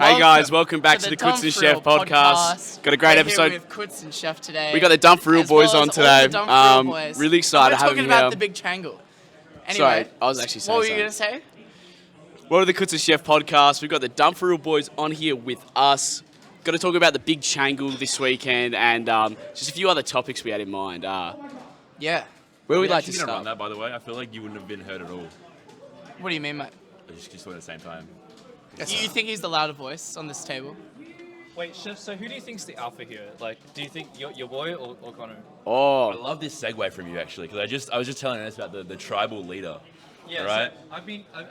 Hey guys, welcome back to the Keutz and Chef podcast. Got a great episode. We're here with Keutz and Chef today. We got the Dumb4Real boys on today. Boys. Really excited to have them them here. We're talking about here. the big Changle. Anyway, Sorry, I was actually saying what were you going to say? Welcome to the Keutz and Chef podcast. We've got the Dumb4Real boys on here with us. Got to talk about the big Changle this weekend and just a few other topics we had in mind. Yeah. Where would we like to Actually gonna run start? that, by the way. I feel like you wouldn't have been heard at all. What do you mean, mate? Just at the same time. You think he's the louder voice on this table? Wait, Chef, so who do you think's the alpha here? Like, do you think your boy or Connor? I Oh, love this segue from you actually, because I was just telling us about the tribal leader. Yeah, Right. So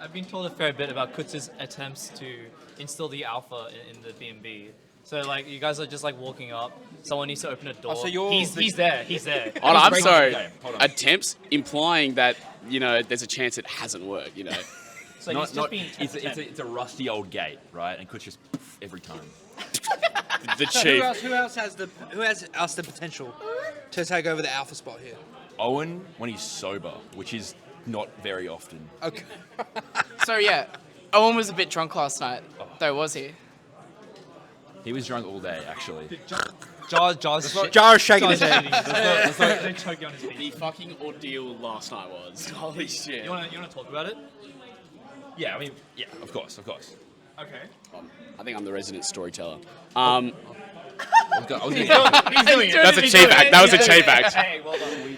I've been told a fair bit about Kutz's attempts to instill the alpha in the B&B. So like, you guys are just like walking up. Someone needs to open a door. so you're he's there. hold on, I'm breaking sorry. the game. Hold on. Attempts implying that, there's a chance it hasn't worked, So he's just being It's a rusty old gate, right? And Kutz just poof, every time. The So chief. who else has the potential to take over the alpha spot here? Owen when he's sober, which is not very often. Okay. So yeah, Owen was a bit drunk last night, though, was he? He was drunk all day, actually. Jar's shaking his head. They choke you on his feet. The fucking ordeal last night was. Holy shit. You wanna talk about it? Yeah, I mean, yeah, of course. Okay. I think I'm the resident storyteller. I was gonna He's doing it. That's a cheap act. That was a cheap act. Hey, well done.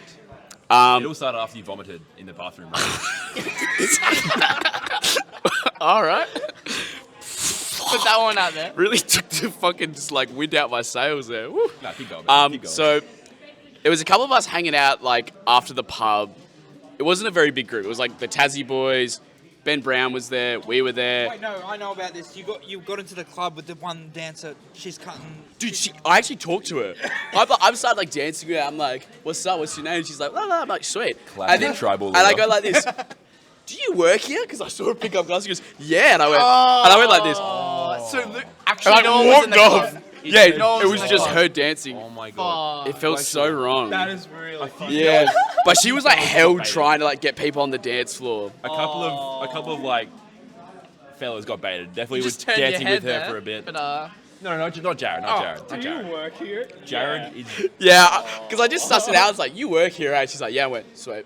It all started after you vomited in the bathroom. Right? All right. Put that one out there. Really took the fucking just like wind out my sails there. Woo. No, keep going. Man. Keep going. So there was a couple of us hanging out like after the pub. It wasn't a very big group. It was like the Tassie boys. Ben Brown was there. We were there. Wait, no, I know about this. You got into the club with the one dancer. She's cutting. Dude, I actually talked to her. I'm started like dancing with her. I'm like, "What's up? What's your name?" She's like, "La la." I'm like, "Sweet." Classic tribal And I leader. go like this. Do you work here? Because I saw her pick up glass. She goes, "Yeah," and I went like this. So Luke, And actually, I no one was in the walked club. off. Yeah, No one it was was in the just club. her dancing. Oh my god. It felt so wrong. That is really funny. Yeah, but she was like hell baited. trying to like get people on the dance floor. A couple of like fellas got baited. Definitely You was just turned your dancing head with her there, for a bit. But No, not Jared. Not Jared. work here? Jared is. Yeah, because I just sussed it out. I was like, "You work here, right?" She's like, "Yeah." I went, "Sweet."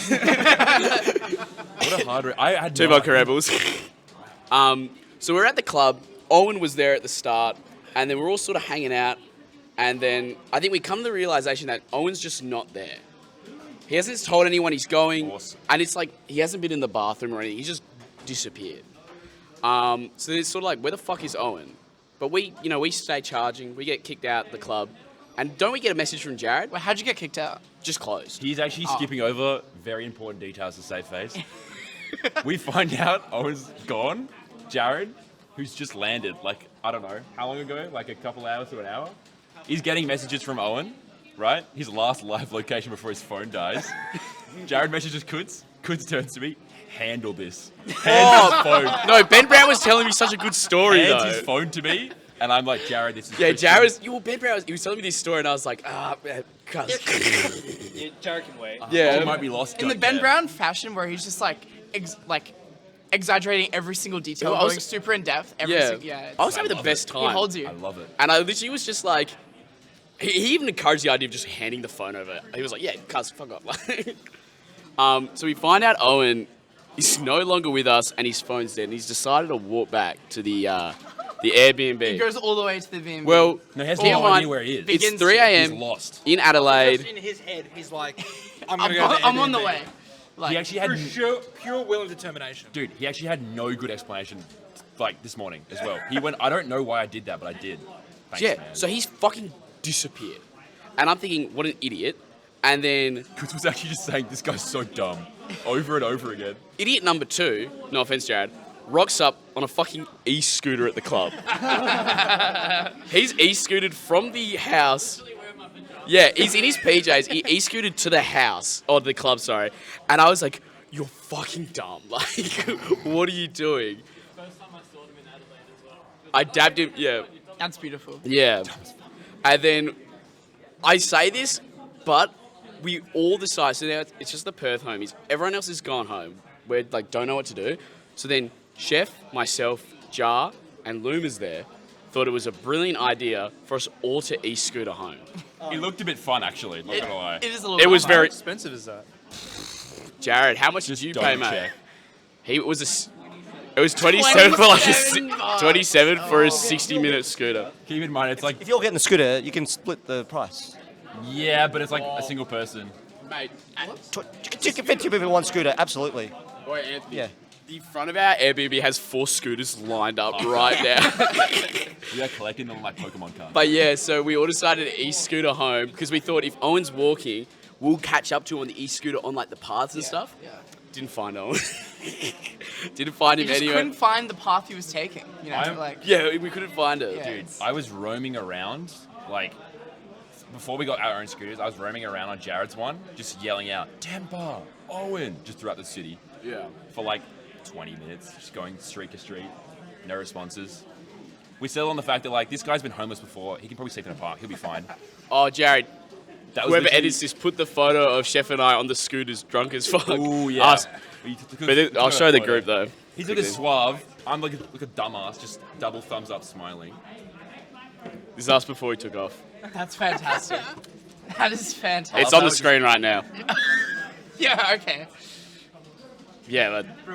What a hard. I had Two no vodka idea. rebels. So we're at the club. Owen was there at the start, and then we're all sort of hanging out. And then I think we come to the realization that Owen's just not there. He hasn't told anyone he's going, Awesome. and it's like he hasn't been in the bathroom or anything. He's just disappeared. So then it's sort of like, where the fuck is Owen? But we stay charging. We get kicked out the club, and don't we get a message from Jared? wait, how'd you get kicked out? Just closed. He's actually skipping over very important details to save face. We find out Owen's gone. Jared, who's just landed, like, I don't know, how long ago? Like a couple hours to an hour? He's getting messages from Owen, right? His last live location before his phone dies. Jared messages Kutz. Kutz turns to me, handle this. Hands his phone. No, Ben Brown was telling me such a good story Hands though. his phone to me, and I'm like, Jared, this is Yeah, Kutz. Jared was. Ben Brown he was telling me this story, and I was like, man, cuz. Yeah, Jared can wait. Yeah. He might be lost. In the don't Ben care. Brown fashion, where he's just like exaggerating every single detail, Yeah, I was- going super in depth. Yeah, Yeah, I was having the love best it. time. he holds you. I love it. And I literally was just like, he even encouraged the idea of just handing the phone over. He was like, "Yeah, cuz, fuck off." So we find out Owen is no longer with us, and his phone's dead. And he's decided to walk back to the Airbnb. He goes all the way to the V&B. Well, No, he has keep in no mind, idea where he is. it's begins 3 to- He's a.m. lost. in Adelaide. In his head, he's like, I'm gonna go. I'm on the way. Like, He actually had Through pure will and determination. Dude, he actually had no good explanation, like this morning as well. He went, I don't know why I did that, but I did. Thanks, Yeah, man. so he's fucking disappeared. And I'm thinking, what an idiot. And then Kutz was actually just saying, this guy's so dumb, over and over again. idiot number 2, no offense, Jared, rocks up on a fucking e-scooter at the club. He's e-scooted from the house. Yeah, he's in his PJs. He e-scooted to the house, or the club, sorry. And I was like, "You're fucking dumb. Like, what are you doing?" First time I saw him in Adelaide as well. I dabbed him. Yeah, that's beautiful. yeah. And then I say this, but we all decide. So now it's just the Perth homies. Everyone else has gone home. We like don't know what to do. So then Chef, myself, Jar, and Luma's there, thought it was a brilliant idea for us all to e-scooter home. It looked a bit fun, actually. Not gonna lie. It is a little. It was fun. How very... expensive is that? Jared, how much Just did you double pay, mate? check. It was 27 for like a $27. 27 for a 60-minute scooter. Keep in mind, it's like If you're getting the scooter, you can split the price. yeah, but it's like a single person. Mate, You can fit 2 people in one scooter, absolutely. boy, Anthony. Yeah. The front of our Airbnb has 4 scooters lined up right now. We are collecting them like Pokemon cards. But yeah, so we all decided to e-scooter home because we thought if Owen's walking, we'll catch up to him on the e-scooter on like the paths and stuff. Yeah. Didn't find Owen. Didn't find You him just anywhere. couldn't find the path he was taking. You know, I'm- like. Yeah, we couldn't find it. Yeah. Dude. I was roaming around, like, before we got our own scooters, I was roaming around on Jared's one, just yelling out, Temper, Owen, just throughout the city Yeah. for like 20 minutes, just going street to street, no responses. We settled on the fact that, like, this guy's been homeless before, he can probably sleep in a park, he'll be fine. Oh, Jared, That was whoever literally- edits this, put the photo of Chef and I on the scooters drunk as fuck. Ooh, yeah. Us. But I'll show the group though. He took a suave, I'm like a dumbass, just double thumbs up smiling. This is us before he took off. That's fantastic. That is fantastic. It's on the screen right now. Yeah. Okay. Yeah, but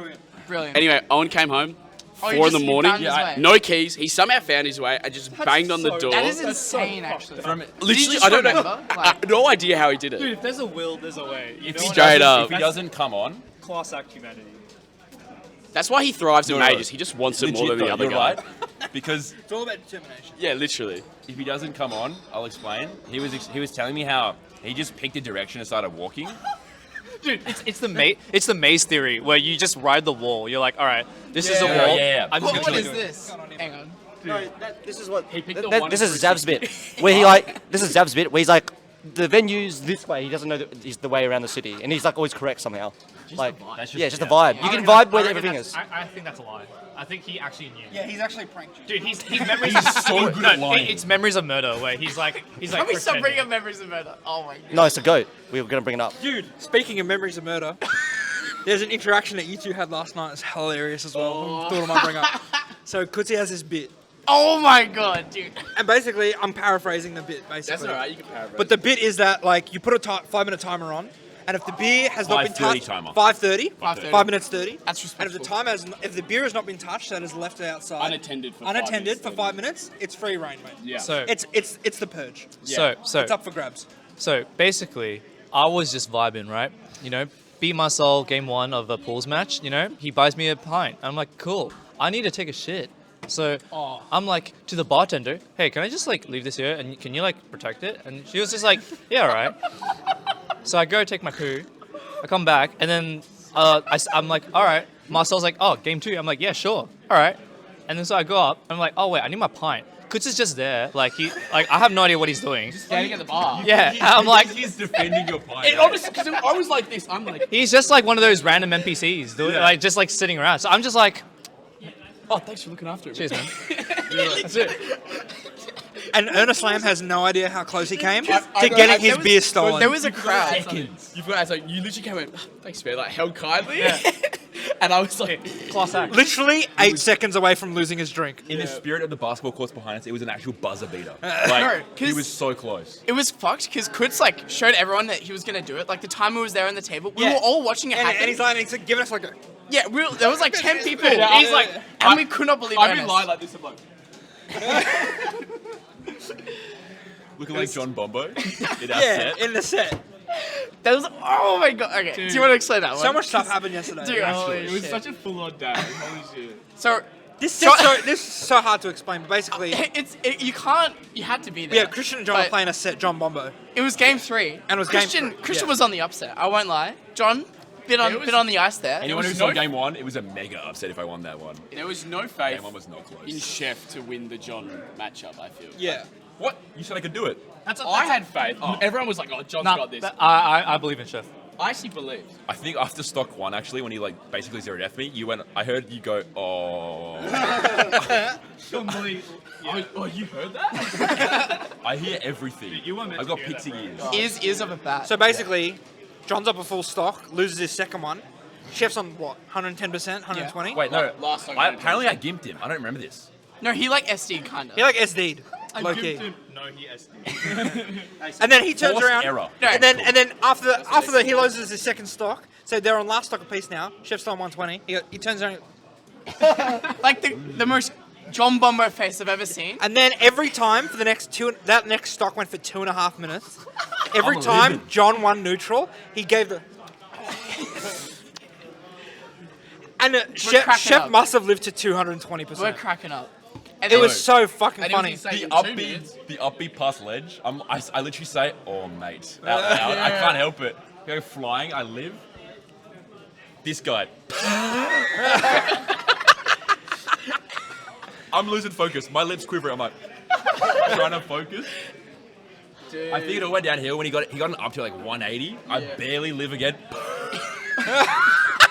Brilliant. anyway, Owen came home, Oh, 4 you in the just- you morning, found his way. no keys. He somehow found his way and just banged on the door. That is insane, actually. From Literally, just I don't know. remember? Like- no idea how he did it. Dude, if there's a will, there's a way. You know what? Straight up. If he doesn't come on, Class act humanity. That's why he thrives in No, no. majors. He just wants it more legit than the though, other you're guy. right. Because It's all about determination. Yeah, literally. if he doesn't come on, I'll explain. He was telling me how he just picked a direction and started walking. Dude, it's the maze theory where you just ride the wall. You're like, all right, this is a Yeah, wall. yeah. I'm just What gonna is do it. this? Hang on. No, this is what. picked the that- one this in is Zav's bit, where he like. This is Zav's bit, where he's like, the venue's this way. He doesn't know that he's the way around the city, and he's like always correct somehow. Like, That's yeah, just a vibe. You can vibe where everything is. I think that's a lie. I think he actually knew. Yeah, he's actually pranked you. Dude, he's memories. so good at lying. It's memories of murder where he's like Can we stop pretending. bringing up memories of murder? Oh my god. No, it's a goat. We were gonna bring it up. Dude, speaking of memories of murder, there's an interaction that you two had last night. It's hilarious as well. Thought I might bring up. So Keutz has this bit, Oh my god, dude. and basically, I'm paraphrasing the bit. Basically, That's alright, you can paraphrase. But the bit is that like you put a 5-minute timer on, and if the beer has not been 5:30 touched, timer. 5:30, 5:30. 5 minutes 30. That's And if the respectful. time has, if the beer has not been touched, that is left outside, Unattended for 5 minutes, it's free reign, mate. Yeah. So It's the purge. so It's up for grabs. So basically, I was just vibing, right? You know, beat my soul game 1 of a pools match. You know, he buys me a pint. I'm like, cool. I need to take a shit. So I'm like to the bartender, hey, can I just like leave this here and can you like protect it? And she was just like, yeah, all right. So I go take my poo. I come back and then I'm like, all right. Marcel's like, oh, game 2. I'm like, yeah, sure, all right. And then so I go up. I'm like, oh wait, I need my pint. Keutz is just there. Like I have no idea what he's doing. Standing at the bar. Yeah, I'm like, he's defending your pint. It honestly, because I was like this, I'm like, he's just like one of those random NPCs, dude, like just like sitting around. So I'm just like, oh, thanks for looking after me. cheers, man. That's it. And Ernest Lamb has no idea how close he came I to know, getting I- his there was- beer stolen. There was a crowd. Seconds. You forgot, like, you literally came in, thanks man, like held kindly. And I was like, Class act. literally 8 seconds away from losing his drink. In the spirit of the basketball courts behind us, it was an actual buzzer beater. No, Like, he 'cause- was so close. It was fucked because Keutz like showed everyone that he was gonna do it. Like the timer was there on the table. We Yeah. were all watching it And, happen. and he's like, he's like giving us like a. yeah, there was like 10 people. Yeah, He's like, and we could not believe I've been Ernest. lying like this, I'm like, Looking like John Bombo in our Yeah, set. in the set. That was oh my god. Okay, do you want to explain that one? So much stuff happened yesterday. Dude, holy it was shit. such a full-on day, holy shit. So This So- this is so hard to explain, but basically, you had to be there. yeah, Christian and John were But playing a set John Bombo. It was game 3. And it was game Christian. 3, Christian yeah. was on the upset. I won't lie. John bit on the ice there. Anyone who was saw no- game 1, it was a mega upset if I won that one. There was no faith Game 1 was not close. in Chef to win the John matchup, I feel. Yeah. What? You said I could do it. I had faith. Everyone was like, oh, John's Nah, got this. I believe in Chef. I actually believed. I think after stock 1, actually, when you like basically zeroed F me, you went. I heard you go, oh. Oh, you heard that? I hear everything. You weren't meant I've to got hear that, pixie ears. Ears of a bat. So basically, John's up a full stock, loses his second one. Chef's on what? 110%, 120. Wait, no. Last time Apparently, I gimped him. I don't remember this. No, he like SD kind of. He like SD'd, low key. No, he SD. And then he turns Forced around. error. And then after he loses his second stock, so they're on last stock apiece now. Chef's on 120. He turns around. Like the most John Bomber face I've ever seen. And then every time for the next that next stock went for 2.5 minutes. Every time John won neutral, he gave the. And Chef up. must have lived to We're 220%. cracking up. And It then- was so fucking And it was funny. insane. The upbeat past ledge. I literally say, "Oh mate," out loud. I can't help it. Go flying. I live. This guy. I'm losing focus. My lips quivering. I'm like trying to focus. I figured it went downhill when he got up to like 180. I barely live again.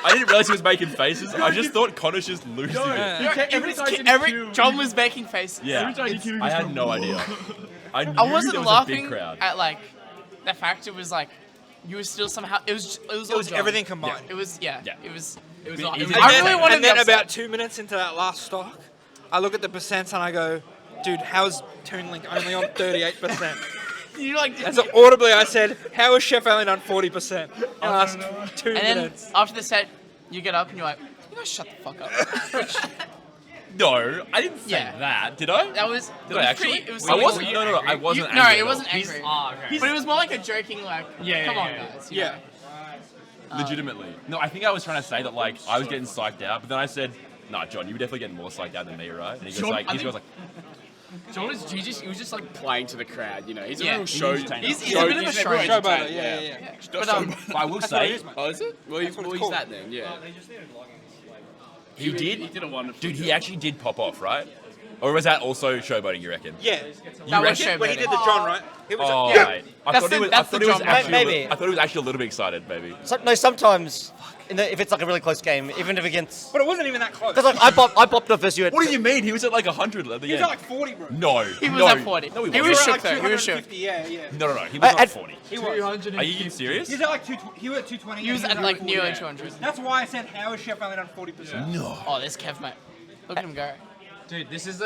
I didn't realize he was making faces. I just thought Connor's just losing it. every John was making faces. Yeah, I had no idea. I knew I there wasn't was laughing a big crowd. at like the fact it was like you were still somehow it was It all was John. everything combined. It was yeah. Yeah. It was. It was I easy. really wanted And then the upset. about 2 minutes into that last stock, I look at the percents and I go, dude, how is Toonlink only on 38%? You like. And so audibly I said, how is Chef only on 40% in the last 2 And then minutes? after the set, you get up and you're like, you guys shut the fuck up. No, I didn't say Yeah. that, did I? That was. Did it I was actually? Pretty, it was I something wasn't. weird. No, I wasn't. No, angry it at wasn't all. angry. okay. But it was more like a joking, like, come on, guys. you Yeah. know. Legitimately. No, I think I was trying to say that like I was getting psyched out, but then I said, "Nah, John, you were definitely getting more psyched out than me, right?" And he goes John, like, I he think- goes like, John he was just like playing to the crowd, you know. He's Yeah. a real show. entertainer. He's a bit of a show. Showboater, yeah. But but I will say, Oh, is it? Well, he's, what well, it's he's called. that then, yeah. he did. He did a wonderful Dude, job. he actually did pop off, right? Or was that also showboating? You reckon? Yeah. that was reckon? When he did showboating. the John, right? He was Oh, yeah. mate. I That's thought he the- was. that's I thought the he was John actually. Maybe. I thought he was actually a little bit excited, maybe. No, sometimes if it's like a really close game, even if against. But it wasn't even that close. Because like I popped off versus you at. What do you mean? He was at like 100 at the He was end. at like 40, bro. No. He was no. at 40. No, he He wasn't. was At shook like though. He was shook. 250, yeah. No. He was I- not 40. He was. Are you serious? He was at like he was at 220. He was and at like 40. nearly 200. That's why I said, how is Chef only done 40%? No. Oh, there's Kev, mate. Look at him go. Dude, this is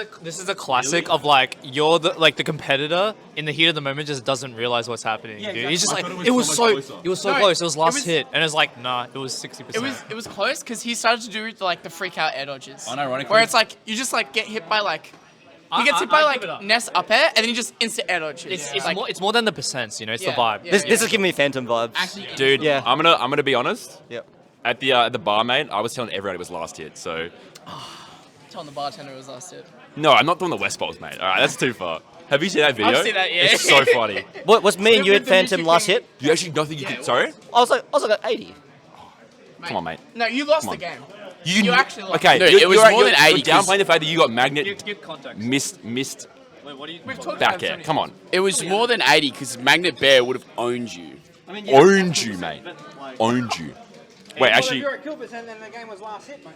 a classic of like you're the competitor in the heat of the moment just doesn't realize what's happening. Yeah, dude. He's just exactly. like I thought it was so much closer. it was so No, close. It was last it was- hit, and it's like nah, it was 60%. It was close because he started to do like the freak out air dodges. Unironically- Where it's like you just like get hit by like he gets hit by like Ness up air and then he just instant air dodges. It's more than the percents, you know. It's Yeah, the vibe. yeah. This is giving me Phantom vibes. Dude, Yeah. I'm gonna be honest. Yep. At the bar, mate, I was telling everyone it was last hit. So Telling the bartender it was last hit. no, I'm not doing the West Bowls, mate. All right, that's too far. Have you seen that video? seen that, yeah. It's so funny. What was me and you at Phantom last hit? You actually don't think you could? Sorry? I was like at 80. Come on, mate. No, you lost Come on. the game. You You actually lost. Okay, No, you're- it was you're- more you're- than 80 You're 'cause- downplaying the fact that you got Magnet Give context. missed Wait, what do you? We've talked back about air. it. Come on. It was more than 80 because Magnet Bear would have owned you. Owned you, mate. Owned you. Wait, actually, If you're at Kilperson, then the game was last hit, mate.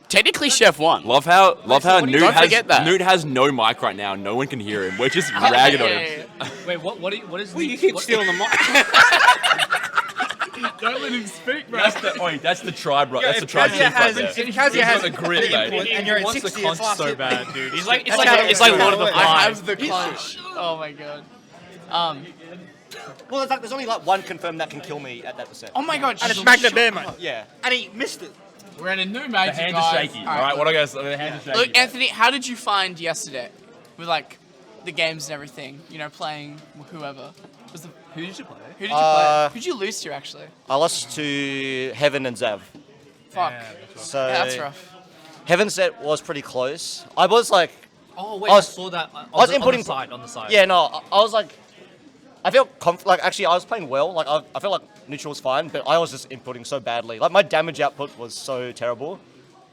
Technically, Chef won. love how Newt Don't has forget that. Newt has no mic right now. No one can hear him. We're just ragging on him. Wait, what is? You keep stealing the mic. Don't let him speak, bro. That's the tribe, right? That's the tribe Kazia chief right has- there. if Kazia He's has got the grit, the mate. input and you're at wants 60, the it's conch last so hit. bad, dude. He's like That's how it's like Lord of the I Flies. have the clutch. Oh my god. Well, there's only like one confirmed that can kill me at that percent. Oh my god. And it's shit. Magnet Bear, mate. Yeah. And he missed it. We're in a new The magic, hands guys. are shaky. All right, what I guess the hands are shaky. Look, Anthony, how did you find yesterday with like the games and everything? You know, playing with whoever. Who did you play? Who did you play? Who did you lose to actually? I lost to Heaven and Zav. Fuck. So Yeah, that's rough. Heaven's set was pretty close. I was like, Oh wait, I I, was- saw that. I was on inputting- the side. On the side. yeah, no, I was like, I felt like actually I was playing well. Like I felt like neutral was fine, but I was just inputting so badly. Like my damage output was so terrible,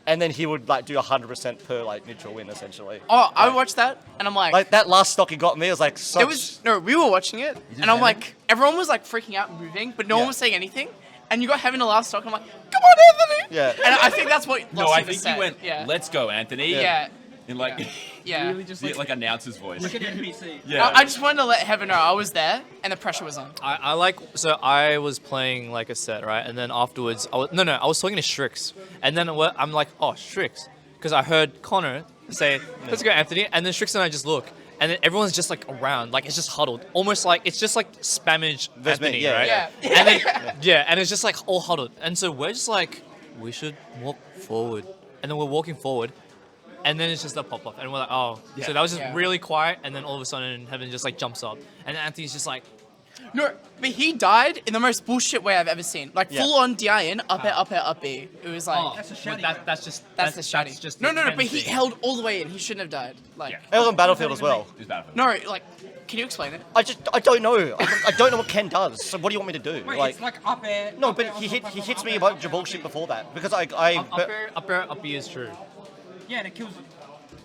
and then he would like do 100% per like neutral win essentially. Oh, I watched that and I'm like, Like that last stock he got me was like such. it was no, we were watching it and I'm like, everyone was like freaking out and moving, but no one Yeah. was saying anything. And you got having a last stock. I'm like, come on, Anthony. Yeah. And I think that's what. No, lost I you the think set. you went, Yeah. let's go, Anthony. Yeah. In like, Yeah. like announcer's voice. Look at NPC. Yeah. I just wanted to let Heaven know I was there and the pressure was on. I like so I was playing like a set, right? And then afterwards I was talking to Strix. And then I'm like, "Oh, Strix." Because I heard Connor say, let's go, Anthony. And then Strix and I just look. And then everyone's just like around, like it's just huddled. Almost like, it's just like Stabbyj Anthony, yeah, right? Yeah. And then, and it's just like all huddled. And so we're just like, we should walk forward. And then we're walking forward. And then it's just a pop-up. And we're like, oh. So that was just really quiet. And then all of a sudden, Heaven just like jumps up. And Anthony's just like, No, but he died in the most bullshit way I've ever seen. Like full on DIN, up air, up air, up B. It was like That's a well, shitty. that's just that's the shitty. That's just no, the but he thing. held all the way in. He shouldn't have died. Like It was on Battlefield as well. It's bad for no, like can you explain it? I don't know. I don't know what Ken does. So what do you want me to do? Wait, it's like up air. no, up but air, he up hits air, me a up air, bunch of up air, bullshit up air. before that because Up air, up B is true. Yeah, and it kills.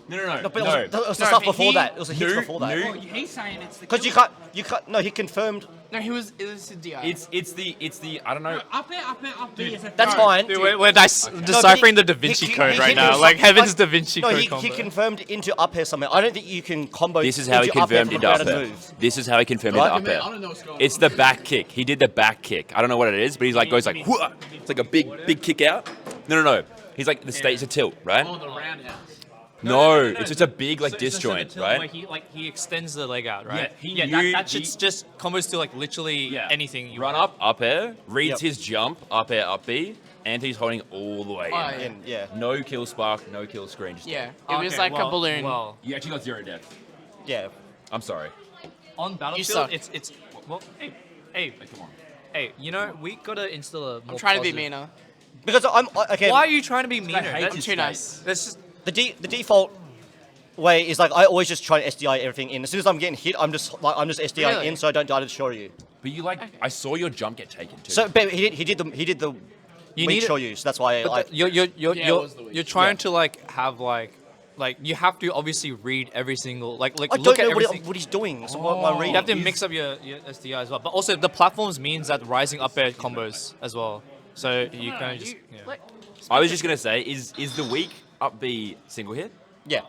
No. No, but no. it was the No, stuff but before he that. It was the hits knew- before that. knew- Well, he's saying it's the. Because kill. you can't. No, he confirmed. No, it was a DI. It's the I don't know. Up air, up B is a. That's no. fine. Dude, we're deciphering the Da Vinci Code right now. Like Heaven's Da Vinci No, Code he combo. confirmed into up air somewhere. I don't think you can combo. This is how he into up air confirmed from into a up grounded air. move. This is how he confirmed Right? into up air. It's the back kick. He did the back kick. I don't know what it is, but he's like goes like, "Whoa." It's like a big kick out. No. He's like the state. It's a tilt, right? Oh, the roundhouse. No, it's just a big like So- disjoint, so the tilt right? where he extends the leg out, right? Yeah, he knew- that shit's just combos to like literally anything you Run want. up air, reads Yep. his jump, up air, up B, and he's holding all the way in. Oh, yeah. And yeah, No kill spark, no kill screen. Just Yeah, it Okay, was like well, a balloon. Well, You actually got 0 death. yeah. I'm sorry. on Battlefield, suck. it's well, hey, Come on. hey, you know we gotta instill a. More I'm trying to be positive- meaner. Because okay. Why are you trying to be meaner? hate I'm too nice. That's just The default way is like I always just try to SDI everything in. As soon as I'm getting hit, I'm just SDI Really? in so I don't die to Shoryu. But you like, I saw your jump get taken too. So but he did the you weak need it- Shoryu. So that's why But like you're it was the week. you're trying Yeah. to like have like you have to obviously read every single like I look don't at know everything. what he's doing. So what am I reading? You have to mix up your SDI as well. But also the platforms means that rising up air combos as well. So you kind of just I was just gonna say, is the weak up B single hit? Yeah.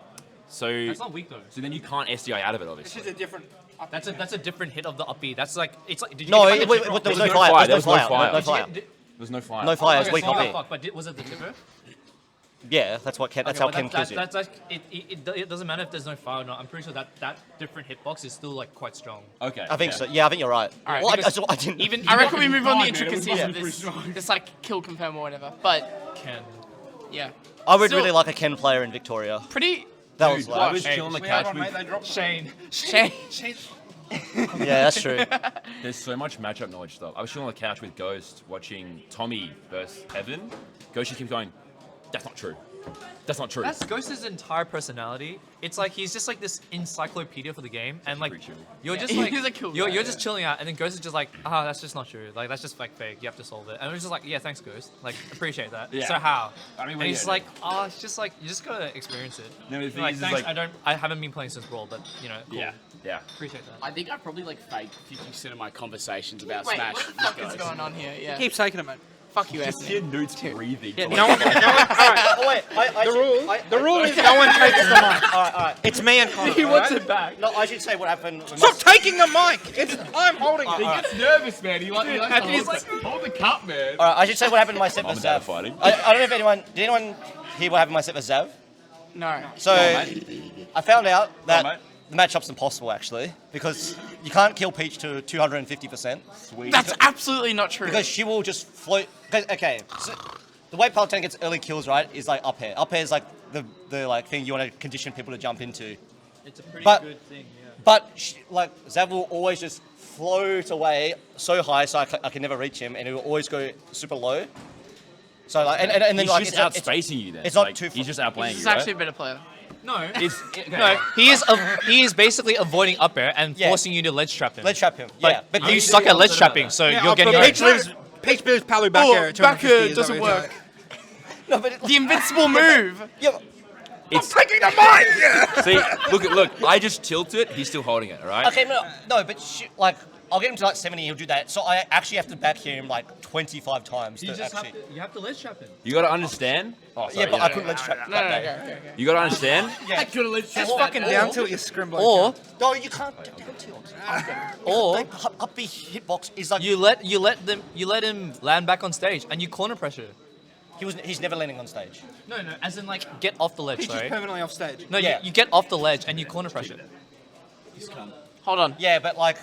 So That's not weak though. so then you can't SDI out of it, This obviously. is a different. That's a different hit of the up B. That's like it's like did you No, get there the was tipper? no no fire. fire, There was no fire. No Did you fire. There's no fire. No fire. It's Okay, weak so up oh, B. fuck, but was it the tipper? Yeah, that's what Ken. That's how Ken kills you. That's like it doesn't matter if there's no fire or not. I'm pretty sure that different hitbox is still like quite strong. Okay. I think so. Yeah, I think you're right. Alright, Well, because I didn't. Even I reckon we move on the died, man. It was intricacies of pretty this like kill confirm or whatever. But Ken. yeah, I would Still- really like a Ken player in Victoria. pretty. That Dude, was I like, was chilling on the We have couch one, mate. with. They dropped. Shane. Shane. yeah, that's true. There's so much matchup knowledge stuff. I was chilling on the couch with Ghost, watching Tommy versus Heaven. Ghost just keeps going, "That's not true. That's not true." That's Ghost's entire personality. It's like he's just like this encyclopedia for the game, and like pretty chill. you're just He's like a cool you're guy, just chilling out, and then Ghost is just like, that's just not true. Like that's just like fake. You have to solve it. And we're just like, yeah, thanks, Ghost. Like appreciate that. Yeah. So how? I mean, and well, he's yeah, like, it's just like you just gotta experience it. No, the thing Like is, thanks. like, I haven't been playing since Brawl, but you know, cool. yeah. Appreciate that. I think I probably like faked 50% of my conversations about Wait, Smash. what the with fuck guys. is going on here? Yeah. Keep taking it, mate. Fuck you, Just Anthony. hear Newt's breathing. No one. All right. Oh wait, The rule is no one takes the mic. All right. It's me and Connor. He wants alright? it back. No, I should say what happened. When Stop taking the mic. I'm holding it. He gets nervous, man. He likes Anthony's to hold the cup, man. All right, I should say what happened in my set Mom with and Dad are Zav. fighting. I don't know if did anyone hear what happened in my set with Zav? No. So I found out that mate. the matchup's impossible actually because you can't kill Peach to 250%. Sweet. That's absolutely not true. Because she will just float. Okay, so the way Palutena gets early kills, right, is like up air. Up air is like the like thing you want to condition people to jump into. It's a pretty But- good thing. Yeah. But like Zav will always just float away so high, so I can never reach him, and he will always go super low. So like, and then He's like just it's- outspacing you then. it's not Like, too He's just He's outplaying just you, right? actually a better player. No. It's, No, he is basically avoiding up air and Yeah. forcing you to ledge trap him. Let's trap him. But Yeah, but you suck at ledge trapping, so Yeah, you're getting but hurt. Peach moves Palu back air. at back 250, air is that doesn't what you're work. no, but The invincible move. yeah, it's taking the mic. see, look. I just tilt it. He's still holding it. All right. okay, no, but like I'll get him to like 70, he'll do that. So I actually have to back him like 25 times. You to just actually, you have to ledge trap him. You got to understand. Oh, sorry, yeah, but I couldn't ledge trap. No, that day. okay. You got to understand. Just fucking down tilt your scrim bloke. Or No, you can't down tilt. or Up the hitbox is like you let him land back on stage and you corner pressure. He's never landing on stage. No, as in like get off the ledge, He's just sorry. permanently off stage. No, Yeah. you get off the ledge and you corner pressure. Hold on. Yeah, but like,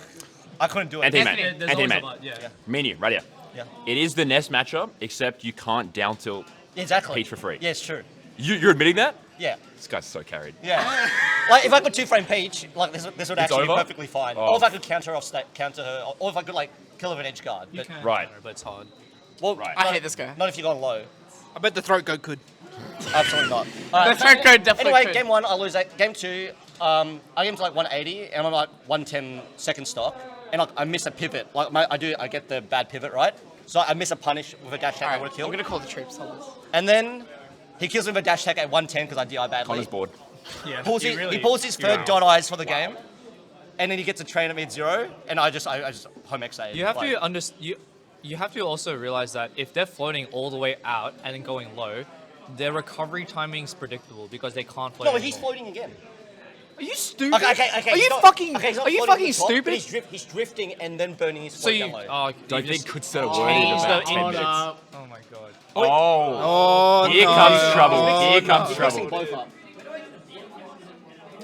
I couldn't do it. Anthony, Anthony, mate. There's Anthony, always mate. a but, yeah. Me and you, right here. Yeah. It is the Nest matchup, except you can't down tilt. Exactly. Peach for free. Yeah, it's true. You're admitting that? Yeah. This guy's so carried. Yeah. Like if I could two-frame Peach, like this would actually be over? perfectly fine. Oh. Or if I could counter her, or if I could like kill her with an edge guard. You But, can, Right. but it's hard. well, Right. I hate this guy. not if you're going low. I bet the throat goat could. Absolutely not. The third code definitely Anyway, could. game 1, I lose that. Game 2, I get to like 180, and I'm like 110 second stock, and like, I miss a pivot. Like I get the bad pivot right, so I miss a punish with a dash attack. I Alright, would have I'm killed. gonna call the troops. Hold this. And then he kills me with a dash attack at 110 because I DI badly. Connor's board. Yeah. He pulls his third dot eyes for the game, and then he gets a train at me at 0, and I just home XA. You have to you have to also realize that if they're floating all the way out and then going low, their recovery timing's predictable because they can't float. No, but he's anymore. floating again. Are you stupid? Okay. Are he's you not- fucking? okay, he's not Are you floating fucking at the top, but stupid? He's drifting and then burning his So float you. down low. Oh, Don't you think just could set a word change in about the 10 hold minutes. up. Oh my god. Oh, Oh, here no. comes trouble. Oh, Here comes He's mixing trouble. both up.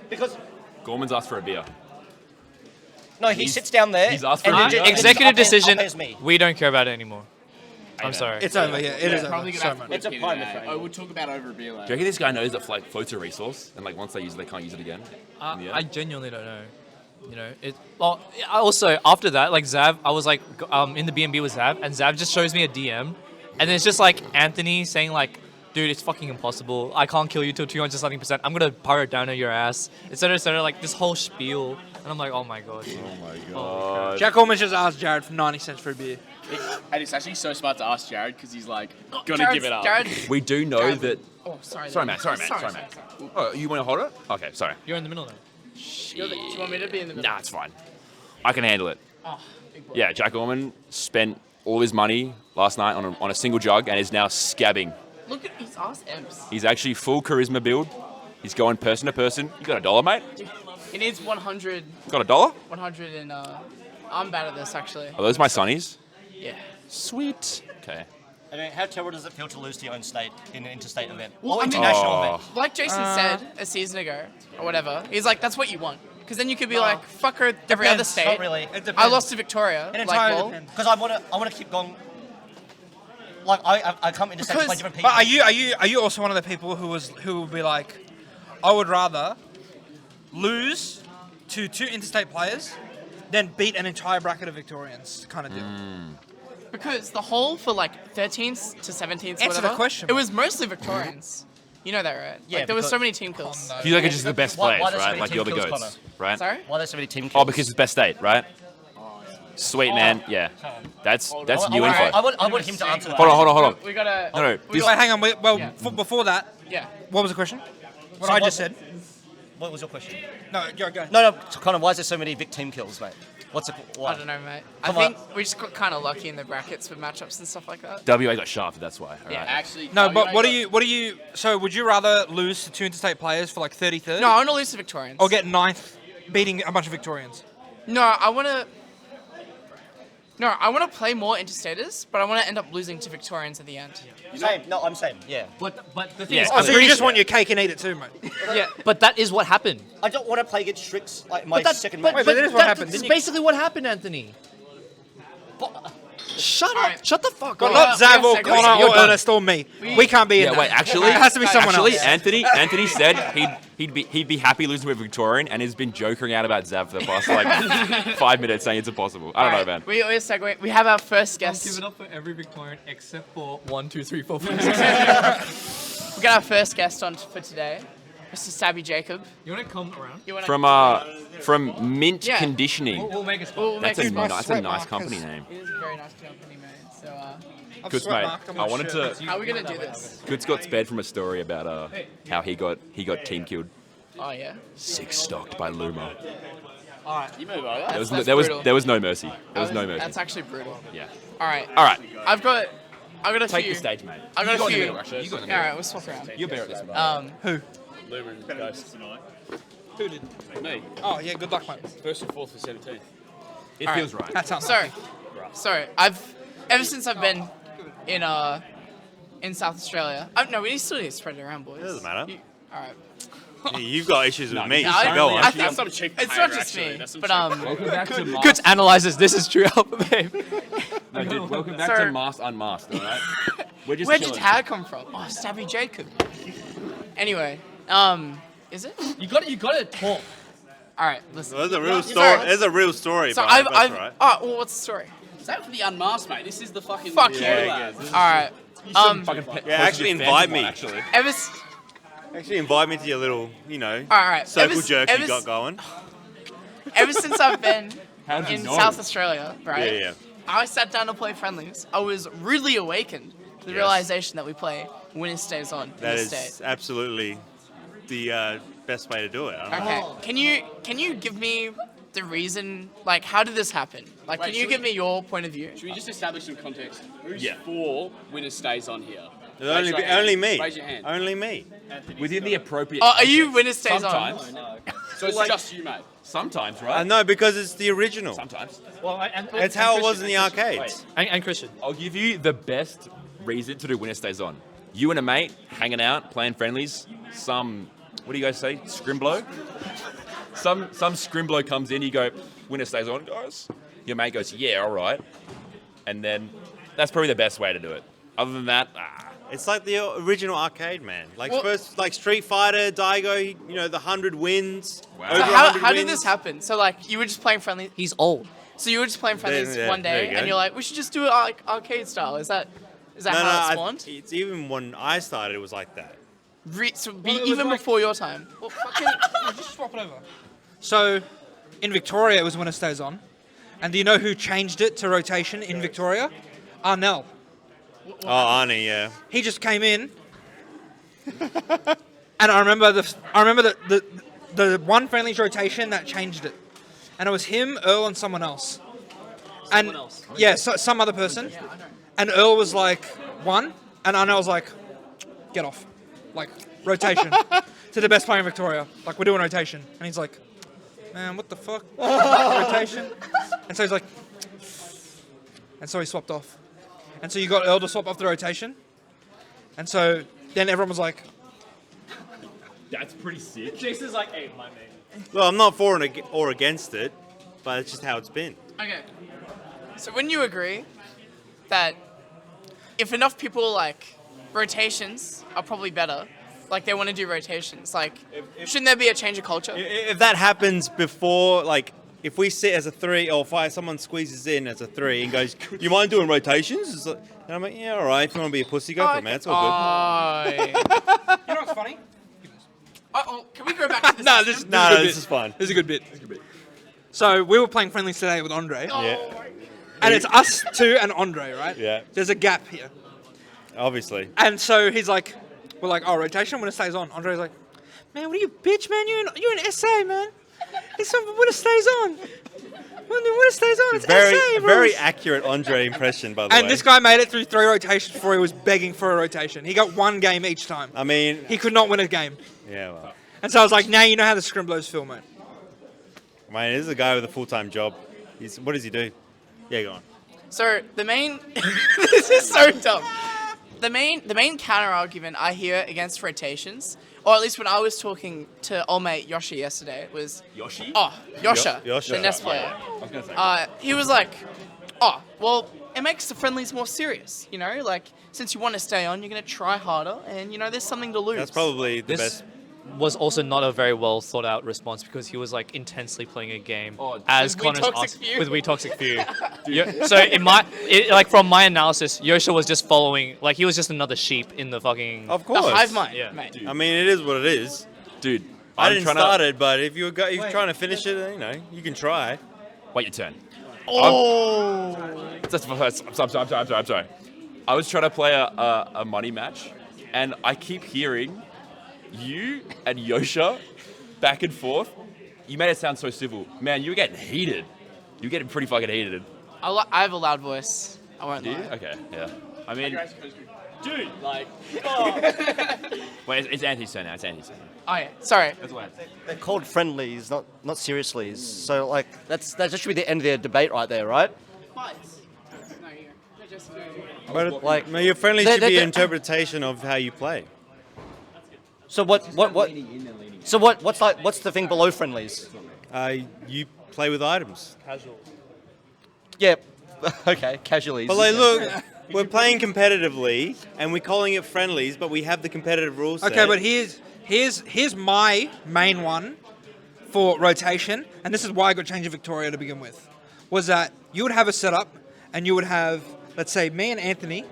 Because Gorman's asked for a beer. no, he sits down there. he's asked for and a then beer. and then Executive just decision. up-airs me. We don't care about it anymore. I'm know. sorry. It's over, yeah. It is over. Probably gonna So have to much. put It's a pin in prime that. frame. Oh, we'll talk about over a beer Do you later. reckon this guy knows that like float's a resource and like once they use it, they can't use it again? Yeah. I genuinely don't know. You know, it. Well, I also after that, like Zav, I was like in the B&B with Zav, and Zav just shows me a DM, and then it's just like Anthony saying like, "Dude, it's fucking impossible. I can't kill you till 200-something%. I'm gonna power it down to your ass," etc., etc. Like this whole spiel, and I'm like, "Oh my god." Oh my god. Jack Allman just asked Jared for 90 cents for a beer. And it's actually so smart to ask Jared because he's like, gonna Jared's- give it up. Jared. We do know Jared- that. Oh, sorry. Sorry, Matt. Sorry, Matt. Oh, you want to hold it? Okay, sorry. You're in the middle now. Do you want me to be in the middle? Nah, it's fine. I can handle it. Oh, big boy. Yeah, Jack Orman spent all his money last night on a single jug and is now scabbing. Look at his ass M's. He's actually full charisma build. He's going person to person. You got $1, mate? He needs 100. Got $1? 100 and I'm bad at this actually. Are those my sunnies? Yeah. Sweet. Okay. I mean, how terrible does it feel to lose to your own state in an interstate event? Well, or I mean- international Oh. event? Like Jason said a season ago or whatever. He's like, that's what you want. Because then you could be like, fuck her, every other Depends. state. Not really. It depends. I lost to Victoria. It Like, entirely well, depends. Because I want to keep going. Like I come interstate to play Because- different people. But are you also one of the people who will be like, I would rather lose to 2 interstate players than beat an entire bracket of Victorians kind of deal. because the whole for like 13th to 17th, Answer whatever, the question. it was mostly Victorians. You know that, right? Yeah, Like, there was because- so many team kills. no. You like are just the best Why- players, why there's so right? many Like team you're the kills, goats, Connor? right? Sorry? Why are there so many team kills? Oh, because it's best state, right? Sweet, man. Yeah. That's new info. I want him to answer that. Hold on. We gotta. No, no, we this- Wait, hang on. Well, Yeah. before that, Yeah. what was the question? What So I what- just said. What was your question? No, go. No, Connor, why is there so many Vic team kills, mate? What's it? Why? I don't know, mate. Come I on. think we just got kind of lucky in the brackets with matchups and stuff like that. WA got shafted, that's why. All Yeah, right. Actually, No, but WA what got- do you? So would you rather lose to 2 interstate players for like 33rd? No, I want to lose to Victorians. Or get 9th, beating a bunch of Victorians? No, I want to. No, I want to play more interstaters, but I want to end up losing to Victorians at the end. Same. No, I'm same. Yeah. But the thing Yeah. is, Oh, I'm so you pretty just sure- want your cake and eat it too, mate. Yeah, but that is what happened. I don't want to play against Strix like my second but match. that is what happened. That's Didn't you- basically what happened, Anthony. Shut up! Alright. Shut the fuck But up! not Zav or You're Connor or done. Ernest or me. We can't be in Yeah, that. wait, actually, it has to be someone actually, else. Anthony said he'd be happy losing to a Victorian and has been joking out about Zav for the past like 5 minutes, saying it's impossible. I don't know, man. We always segue. We have our first guest. Give it up for every Victorian except for 1, 2, 3, 4, 5, 6. We got our first guest on for today, Mr. Stabbyj Jacob. You want to come around? You wanna- From Mint Yeah. Conditioning. We'll make it. We'll That's make a it my that's a sweat nice mark company is- name. It is a very nice company, mate. So, I've Good sweat mate. marked on I my wanted shirt. to. how are we gonna do this? Goods got spared from a story about how he got team killed. Oh yeah. 6 stocked by Luma. You move over. There was That's there was brutal. there was no mercy. There was no mercy. That's actually brutal. Yeah. All right. All right. I've got a Take few. the stage, mate. I got You a in the few. middle, actually. You go in the All middle. right, we'll swap around. You're better at this one. Lumen Ghost tonight. Who did? Me. Oh, yeah, good luck, mate. First and fourth for 17. It All feels right. That sounds Sorry. Sorry. Ever since I've been in in South Australia. No, we still need to spread it around, boys. It doesn't matter. All right. Yeah, you've got issues with me. no, So I- go I on. think- That's not a cheap It's hater, not just actually. me, That's some but cheap- Welcome back to Mask. Keutz analyzes this is true alpha babe. No, dude, welcome back Sir. to Mask Unmasked, alright? We're just Where'd your chilling. tag come from? Oh, Stabbyj Jacob. Anyway, is it? You gotta talk. All right, listen. There's a real Sorry. story. There's a real story. So behind I've, it, that's I've. right. Oh, well, what's the story? Save for the unmasked, mate. This is the fucking. Fuck you. Yeah, lads. All right. Fucking Yeah, actually invite me. Actually. Ever, s- Actually, invite me to your little, all right. circle ever, jerk ever, you got going. Ever since I've been How'd you in know? South Australia, right? Yeah. I sat down to play friendlies. I was really awakened to the Yes. realization that we play winner stays on in That the is state. absolutely the best way to do it. I don't know. Okay. Can you give me the reason? Like, how did this happen? Like, Wait, can you should give we- me your point of view? Should we just establish some context? Who's Yeah. for winner stays on here? Raise Only, your hand. only me. Raise your hand. Only me. Within the appropriate. Oh, are you context. winner stays Sometimes. on? So it's Like- just you, mate. Sometimes, right? No, because it's the original. Sometimes. Well, and It's how it was in the arcades. And Christian. I'll give you the best reason to do winner stays on. You and a mate hanging out, playing friendlies. Some, what do you guys say? Scrimblow? Some scrimblow comes in, you go, winner stays on, guys. Your mate goes, yeah, all right. And then that's probably the best way to do it. Other than that, It's like the original arcade, man. Like Well- first, like Street Fighter, Daigo. The 100 wins. Wow. Over So 100 how did wins. this happen? So like you were just playing friendlies. He's old. So you were just playing friendlies Yeah, one there day, you go. and you're like, we should just do it like arcade style. Is that No, how it no. spawned? It's even when I started, it was like that. So Well, it was even like- before your time. Well, fucking, just swap it over. So, in Victoria, it was winner stays on. And do you know who changed it to rotation in Victoria? Arnell. Oh, Arnie, yeah. He just came in, and I remember the one friendly's rotation that changed it, and it was him, Earl, and someone else. And yeah, so, some other person. And Earl was like one, and Arnell was like, get off, like rotation to the best player in Victoria. Like we're doing rotation, and he's like, man, what the fuck, rotation? And so he's like, and so he swapped off. And so you got Earl to swap off the rotation. And so then everyone was like, that's pretty sick. Jason's like, hey, my man. Well, I'm not for or against it, but it's just how it's been. Okay. So wouldn't you agree that if enough people like rotations are probably better, like they want to do rotations, like shouldn't there be a change of culture? If that happens before, like, if we sit as a 3 or 5, someone squeezes in as a 3 and goes, "You mind doing rotations?" It's like, and I'm like, "Yeah, all right. If you want to be a pussy, go for it, man. It's all Oh. you know what's funny? Can we go back to this? No, good." No, this is fun. This is a good bit. So we were playing friendlies today with Andre. Yeah, And it's us two and Andre, right? Yeah. There's a gap here. obviously. And so he's like, we're like, oh, rotation when it stays on. Andre's like, man, what are you, bitch, man? You're an SA, man. It's when it stays on. When it stays on, it's Very, SA, bro. very accurate Andre impression, by the way. And this guy made it through 3 rotations before he was begging for a rotation. He got 1 game each time. I mean, He could not win a game. yeah, well, And so I was like, now you know how the scrimblows feel, mate. man, this is a guy with a full-time job. What does he do? Yeah, go on. So the main this is so dumb. The main counter argument I hear against rotations, or at least when I was talking to old mate Yoshi yesterday, was Yoshi? Yosha, Yosha. the NES player. I was gonna say. He was like, oh, well, it makes the friendlies more serious, you know? Like, since you want to stay on, you're going to try harder, and, you know, there's something to lose. That's probably the This best. was also not a very well thought out response because he was like intensely playing a game as With We Connor's Toxic asked Few. with We Toxic Few. So like from my analysis, Yosha was just following, like he was just another sheep in the fucking. Of The course. hive mind, Yeah. mate. I mean, it is what it is. Dude, I I'm didn't trying start to it, but if you're trying to finish it, you can try. wait your turn. Oh! I'm sorry. I was trying to play a money match, and I keep hearing you and Yosha back and forth. You made it sound so civil. Man, you were getting heated. You were getting pretty fucking heated. I have a loud voice. I won't Do you? lie. Okay, yeah. I mean, Dude, like, wait, it's Anthony's turn now. It's Anthony's turn now. Oh, yeah. Sorry. That's what They're called friendlies, not seriously. So like that should be the end of their debate right there, right? But Like, no, your friendly they're- should be they're- an interpretation of how you play. So what's the thing below friendlies? You play with items. Yeah. Okay, casually. But like, look, we're playing competitively, and we're calling it friendlies, but we have the competitive rules. Okay, but here's my main one for rotation, and this is why I got Change of Victoria to begin with, was that you would have a setup, and you would have, let's say, me and Anthony,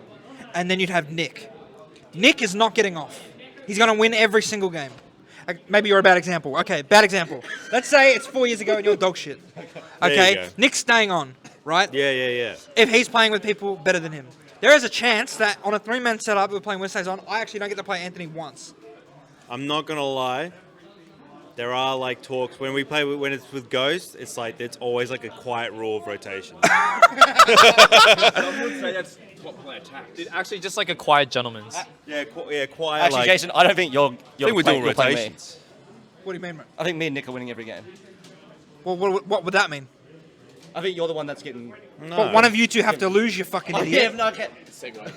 and then you'd have Nick. Nick is not getting off. He's going to win every single game. Maybe you're a bad example. Okay, bad example. Let's say it's 4 years ago and you're dog shit. There Okay, you go. Nick's staying on, right? Yeah. If he's playing with people better than him. There is a chance that on a 3-man setup, we're playing Wednesdays on, I actually don't get to play Anthony once. I'm not gonna lie. There are like talks when we play when it's with Ghost. It's like it's always like a quiet rule of rotation. I would say that's what player attacks. Actually, just like a quiet gentleman's. Quiet. Actually, like, Jason, I don't think you're I think we're playing, doing you're playing me. rotations. What do you mean, mate? I think me and Nick are winning every game. Well, what would that mean? I think you're the one that's getting. No. Well, one of you two have to lose, you fucking idiot. no, okay.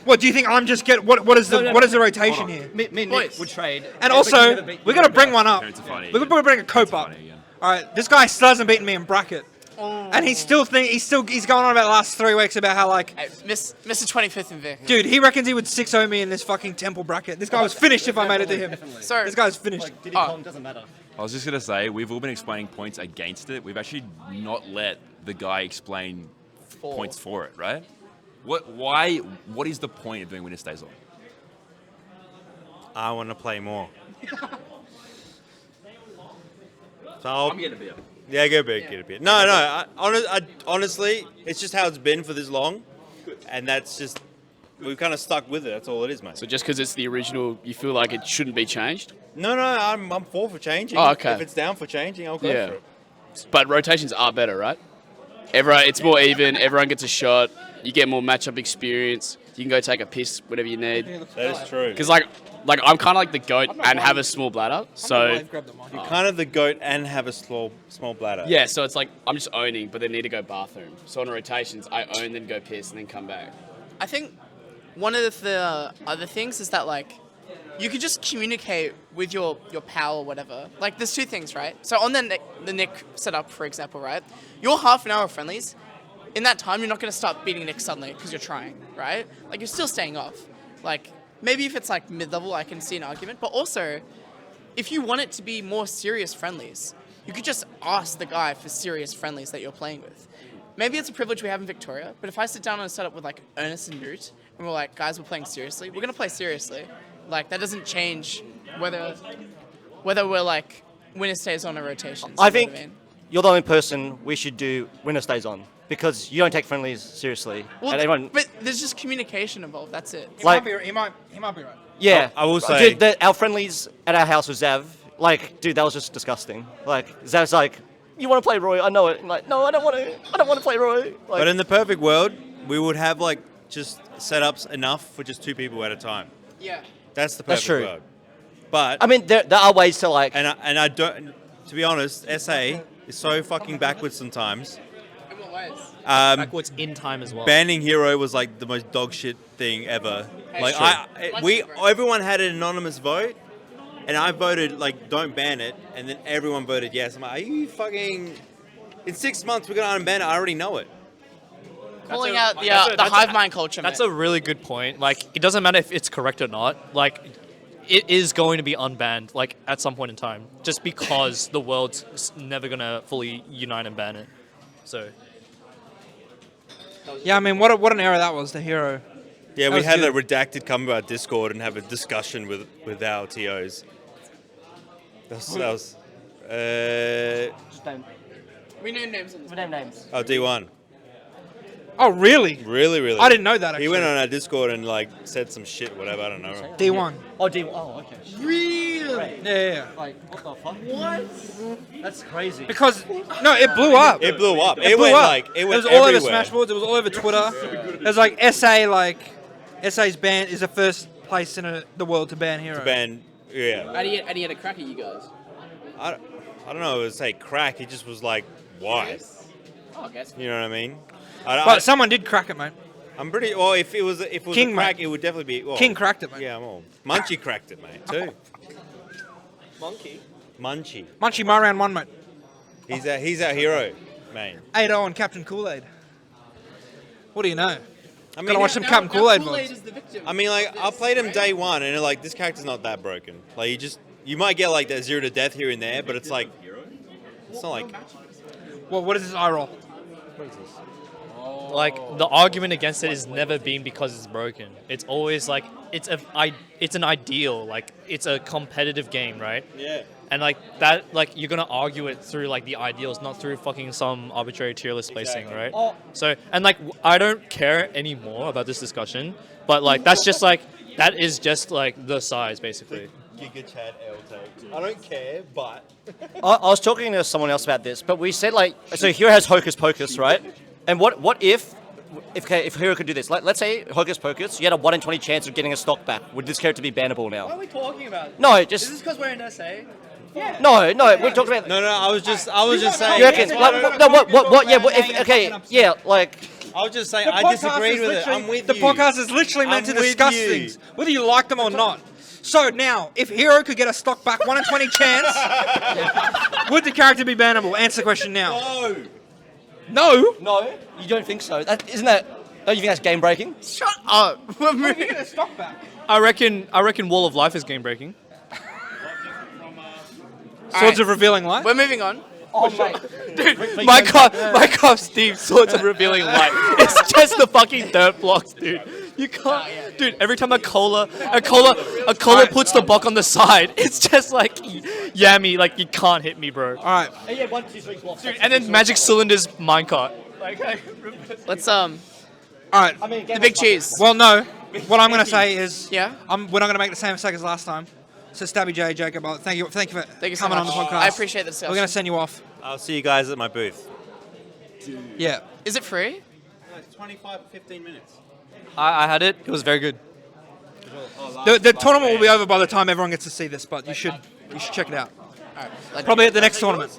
What do you think? I'm just get what is the what is the rotation here? Me and Nick Boys. would trade. And but you also, never beat- we're gonna bring one up. It's funny. We're gonna bring a cope up. funny again. All right, this guy still hasn't beaten me in bracket, and he's going on about the last 3 weeks about how like, Hey, Mr. 25th in Vic. dude, he reckons he would 6-0 me in this fucking temple bracket. This guy was finished if I made it to him. So, This guy's finished. Like, Diddy Kong doesn't matter. I was just gonna say we've all been explaining points against it. We've actually not let the guy explain points for it, right? What is the point of doing winner stays on? I want to play more. So I'm getting a beer. yeah, get a bit. No. Honestly, it's just how it's been for this long, and that's just we've kind of stuck with it. That's all it is, mate. So just because it's the original, you feel like it shouldn't be changed? No, I'm for changing. Oh, okay. If it's down for changing, I'll go Yeah. for it. But rotations are better, right? It's more even. Everyone gets a shot. You get more matchup experience. You can go take a piss whenever you need. That is true. Because like I'm kind of like the goat and have a small bladder. So You're kind of the goat and have a small bladder. yeah, so it's like I'm just owning, but then need to go bathroom. So on rotations, I own, then go piss, and then come back. I think one of the other things is that like you could just communicate with your pal or whatever. Like there's two things, right? So on the Nick setup, for example, right? Your half an hour of friendlies. In that time, you're not going to start beating Nick suddenly because you're trying, right? Like you're still staying off. Like maybe if it's like mid-level, I can see an argument. But also, if you want it to be more serious friendlies, you could just ask the guy for serious friendlies that you're playing with. Maybe it's a privilege we have in Victoria, but if I sit down on a setup with like Ernest and Newt, and we're like, guys, we're playing seriously, we're gonna play seriously. Like that doesn't change whether we're like winner stays on or rotations. I you know think what I mean? you're the only person we should do winner stays on because you don't take friendlies seriously. Well, and everyone, but there's just communication involved. That's it. He like- might be right. He might be right. yeah, I will say- dude, our friendlies at our house with Zav, like, dude, that was just disgusting. Like, Zav's like, you want to play Roy? I know it. I'm like, no, I don't want to. I don't want to play Roy. Like, But in the perfect world, we would have like just setups enough for just 2 people at a time. Yeah. That's the That's perfect true. world. But I mean, there are ways to like. and I don't. To be honest, SA is so fucking backwards sometimes. In what ways? Backwards in time as well. Banning Hero was like the most dog shit thing ever. Like true. everyone had an anonymous vote, and I voted like don't ban it, and then everyone voted yes. I'm like, are you fucking? In 6 months we're gonna unban it. I already know it. Calling a- out the that's a- that's hive a- mind culture. That's mate. a really good point. Like, it doesn't matter if it's correct or not. Like, it is going to be unbanned, like, at some point in time, just because the world's never going to fully unite and ban it. So, Yeah, I mean, what an era that was, the hero. Yeah, That we was had good. a redacted come to our Discord and have a discussion with our TOs. That was We know names in this. name names. D1. Oh, really? Really. I didn't know that, He went actually. on our Discord and like said some shit, whatever. I don't know. D1. Oh, D. Oh, okay. Really? Yeah. Like, what the fuck? What? That's crazy. Because no, it blew up. It blew up. It blew went up. like it went was all over everywhere. Smashboards. It was all over Twitter. It was like SA's ban is the first place in the world to ban hero. Ban. Yeah. And he had a crack at you guys. I don't know. It would say crack. He just was like, why? Oh, I guess. You know what I mean? But someone did crack it, mate. I'm pretty. Well, if it was King, a crack, mate. it would definitely be. Well, King cracked it, mate. Yeah, well, Munchie cracked it, mate. Too. Munchie. Munchie, my round one, mate. He's our hero, man. 8-0 on Captain Kool-Aid. What do you know? I mean, Gotta watch some Captain Kool-Aid VODs. is the victim. I mean, like I played him day one, and like this character's not that broken. Like you might get like that 0 to death here and there, but it's like it's not like. Well, what is this eye roll? Like the argument against it has never been because it's broken. It's always like it's an ideal, like it's a competitive game, right? Yeah. And like that, like you're gonna argue it through like the ideals, not through fucking some arbitrary tier list placing, right? So and like I don't care anymore about this discussion, but like that's just like that is just like the size basically. Giga Chad L take. I don't care, but I was talking to someone else about this, but we said like, so Hero has Hocus Pocus, right? And what if Hero could do this? Let's say Hocus Pocus, you had a 1 in 20 chance of getting a stock back. Would this character be bannable now? What are we talking about? No, just Is this because we're in SA? no. We talked about. no. I was just saying. You reckon? Like, no, what? Yeah, like. I was just saying. I disagreed with it. I'm with the you. podcast is literally meant I'm to with discuss you. things, whether you like them or not. So now, if Hero could get a stock back 1 in 20 chance, would the character be bannable? Answer the question now. No. No? You don't think so? Don't you think that's game breaking? Shut up. If you get a stock back. I reckon Wall of Life is game breaking. Swords of Revealing Light? We're moving on. Oh, mate. Dude, my car, Steve, Swords of Revealing Light. It's just the fucking dirt blocks, dude. You can't, dude. Every time a cola puts the block on the side, it's just like yammy. Like you can't hit me, bro. All right. Yeah, 1, 2, 3 blocks. Dude, and then Magic Cylinders minecart. Let's All right. the big cheese. Well, no. What I'm going to say is, Yeah? we're not going to make the same mistake as last time. So Stabbyj, Jacob, thank you for Thank you so coming on much. the podcast. I appreciate the discussion. We're going to send you off. I'll see you guys at my booth. Yeah. Is it free? No, it's 15 minutes. I had it. It was very good. The tournament will be over by the time everyone gets to see this, but you should check it out. Alright. Probably at the next tournament.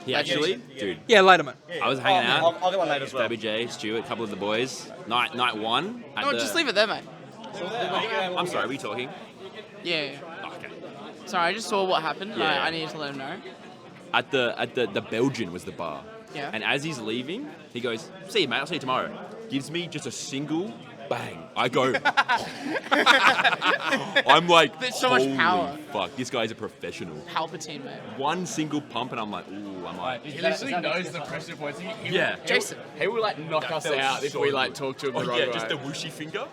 He actually, dude. Yeah, later, mate. I was hanging out. I'll get one later as well. Stabbyj, Stuart, a couple of the boys. Night one. At No, the, just leave it there, mate. I'm sorry, are we talking? Yeah. Okay. Sorry, I just saw what happened. and Yeah. I needed to let him know. At the Belgian was the bar. Yeah. And as he's leaving, he goes, "See you, mate. I'll see you tomorrow." Gives me just a single bang. I go. I'm like, There's so much "Holy power." fuck, this guy's a professional. Palpatine, mate. One single pump, and I'm like, ooh, I might. He literally knows the pressure points. Yeah. Jason. He will like knock us felt out if so we good. like talk to him the Oh wrong yeah, way. just the whooshy finger.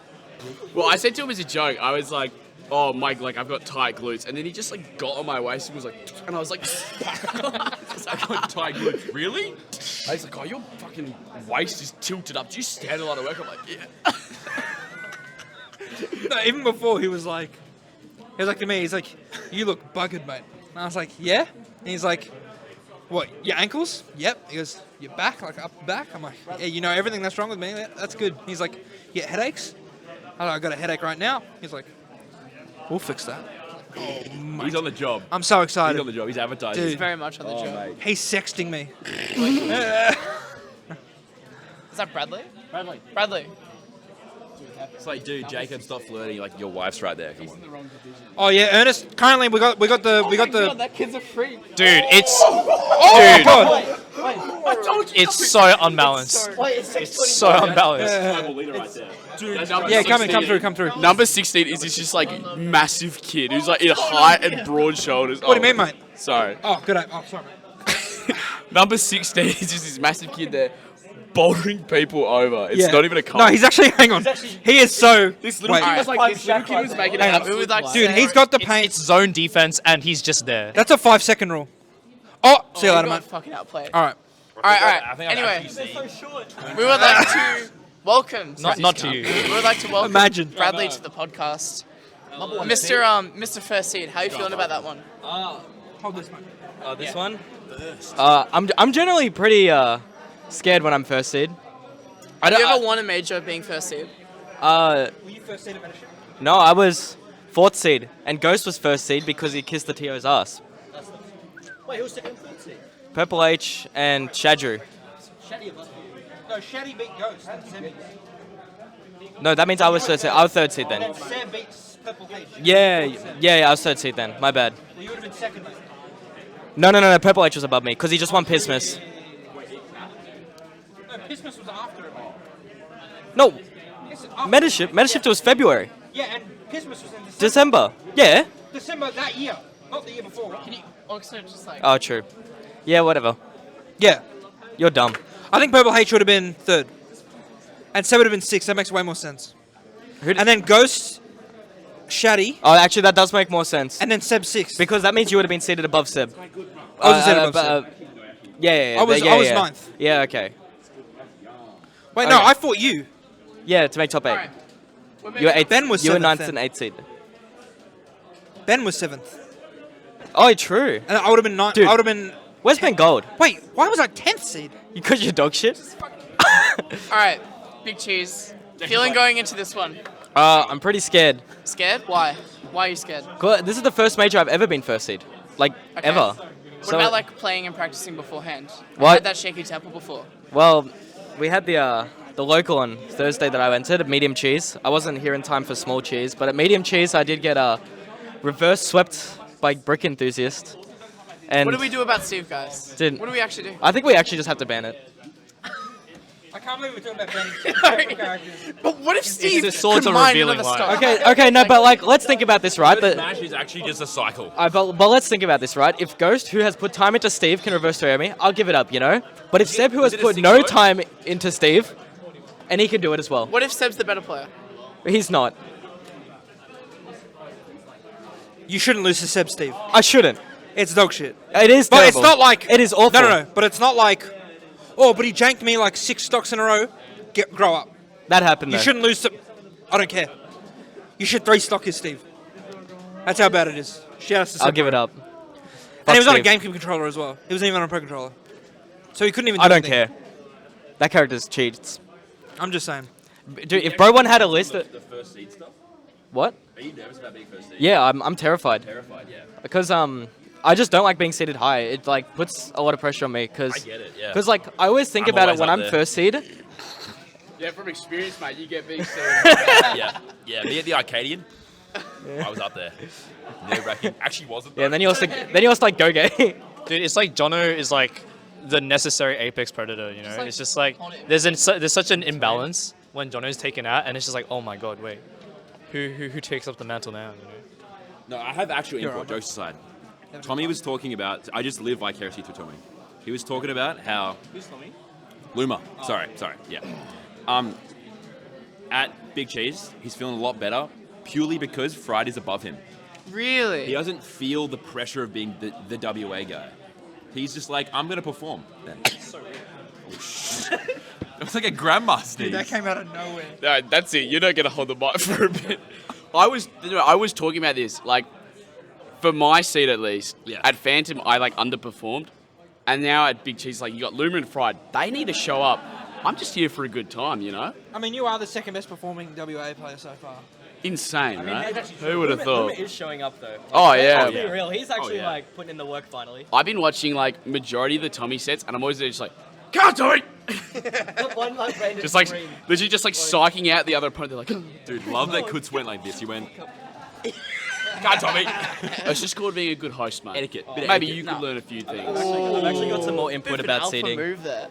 Well, I said to him as a joke, I was like, "Oh, Mike, like I've got tight glutes," and then he just like got on my waist and was like, and I was like, I got tight glutes. Really? I was like, "Oh, your fucking waist is tilted up. Do you stand a lot of work?" I'm like, "Yeah." No, even before, he was like to me, he's like, "You look buggered, mate." And I was like, "Yeah?" And he's like, "What, your ankles?" "Yep." He goes, "Your back, like up back?" I'm like, "Yeah, you know everything that's wrong with me. Yeah, that's good." He's like, "You get headaches?" I got a headache right now. He's like, "We'll fix that." He's on the job. I'm so He's excited. on the job. He's advertising. Dude. Very much on the job. mate. He's sexting me. Is that Bradley? Bradley. It's like, dude, Jacob, stop flirting. Like, your wife's right there. Come on. Oh yeah, Ernest. Currently, we got the. That kid's a freak. Dude, it's Oh God! it's so unbalanced. It's so unbalanced. Dude, number Yeah, 16 come through. Number 16 is this just like massive kid who's like in height and broad shoulders. What do you mean, mate? Sorry. Oh, good. Oh, sorry, mate. Number 16 is just this massive kid there bouldering people over. It's Yeah. not even a cop. No, he's actually. Hang on. He is so. This little kid was like, this little kid was making it Hang on. happen. We would like to Dude, say- he's got the paint. It's zone defense, and he's just there. That's a 5-second rule. Oh, see you Oh, later, you mate. got fucking outplayed. All right. Alright. Anyway, we would like to welcome. Not to you. We would like to welcome Imagine. Bradley to the podcast. Mr. First Seed, how are you feeling about that one? Hold this, mate. This one? I'm generally pretty scared when I'm first seed. Have you ever won a major being first seed? Uh, Were you first seed at Medicine? no, I was fourth seed, and Ghost was first seed because he kissed the TO's ass. Wait, who's second, third seed? Purple H and Shadru. No, Shaddy beat Ghost in semis. No, that means I was third seed. I was third seed And then. then Seb beats Purple H. Yeah, I was third seed then. My bad. Well, you would have been second, mate. No. Purple H was above me because he just won Pissmas. No, Pissmas was after it. No, Yes, after Metaship was February. Yeah, and Pissmas was in December. Yeah. December that year, not the year before. Can you also just like? Oh, true. Yeah, whatever. Yeah. You're dumb. I think Purple H would have been third. And Seb would have been sixth. That makes way more sense. And then Ghost, Shaddy, Oh, actually, that does make more sense. and then Seb sixth. Because that means you would have been seated above Seb. I was seated above Seb. Yeah. I was yeah. ninth. Yeah, okay. Wait, no, Okay. I fought you. Yeah, to make top 8. Alright. You were 8th. Ben was You were 7th 9th and then. 8th seed. Ben was seventh. Oh, true. And I would have been ninth. Dude. I would have been. Where's Ben Gold? Wait, why was I 10th seed? Because you're dog shit? Alright, Big Cheese. Feeling going into this one. I'm pretty scared. Scared? Why? Why are you scared? This is the first major I've ever been first seed. Like, Okay. ever. What about like playing and practicing beforehand? What? I had that shaky temple before. Well, we had the local on Thursday that I went to, medium cheese. I wasn't here in time for small cheese, but at medium cheese I did get reverse swept by Brick Enthusiast. And What do we do about Steve, guys? Didn't- What do we actually do? I think we actually just have to ban it. I can't believe we're talking about banning characters. But what if Steve the swords could are mine revealing another light. star? Okay, no, but like, let's think about this, right? First match is actually just a cycle. But let's think about this, right? If Ghost, who has put time into Steve, can reverse 3 me, I'll give it up, you know? But if Seb, who has is it a put 6 no vote? time into Steve, and he can do it as well. What if Seb's the better player? He's not. You shouldn't lose to Seb, Steve. I shouldn't. It's dog shit. It is But terrible. it's not like. It is awful. No. But it's not like. Oh, but he janked me like 6 stocks in a row. Grow up. That happened, You though. shouldn't lose to. I don't care. You should 3-stock his Steve. That's how bad it is. Shout out to Seb. I'll give it up. And he was on a Steve. GameCube controller as well. He wasn't even on a Pro controller. So he couldn't even do I don't anything. care. That character's cheats. I'm just saying. Dude, if Bro One had a list of... The first seed stuff? What? Are you nervous about being first seed? Yeah, I'm terrified. Terrified, yeah. Because I just don't like being seated high. It like puts a lot of pressure on me. I get it, yeah. Because like I always think I'm about it always when up I'm there. first seed. Yeah, from experience, mate, you get big. Yeah. Me at the Arcadian, I was up there. Nerve-wracking. Actually wasn't. Yeah, and then you also like go gay. Dude, it's like Jono is like the necessary apex predator, you know? like It's just like on it. there's such an imbalance when Jono's taken out, and it's just like, oh my god, wait, who takes up the mantle now? You know? No, I have actual input, jokes aside. Tommy was talking about, I just live vicariously through Tommy. He was talking about how... Who's Tommy? Luma. Sorry, yeah. At Big Cheese, he's feeling a lot better purely because Friday's above him. Really? He doesn't feel the pressure of being the WA guy. He's just like, I'm going to perform then. It was like a grandma sneeze. That came out of nowhere. No, that's it. You're not gonna hold the mic for a bit. I was talking about this, like, for my seat at least. Yeah. At Phantom, I like underperformed, and now at Big Cheese, like you got Luma and Fried. They need to show up. I'm just here for a good time, you know. I mean, you are the second best performing WA player so far. Insane, right? Who would have thought? is showing up though. Oh yeah. yeah. Real. He's actually yeah. like putting in the work finally. I've been watching like majority of the Tommy sets, and I'm always just like, can't do it. One like random Just like scream. literally just like psyching out the other opponent. They're like, Dude, love that Kutz went like this. He went, God, Tommy. it's just called being a good host, mate. Etiquette. Bit of Maybe etiquette. you could learn a few things. I've actually got some more input about Alpha seating. move there.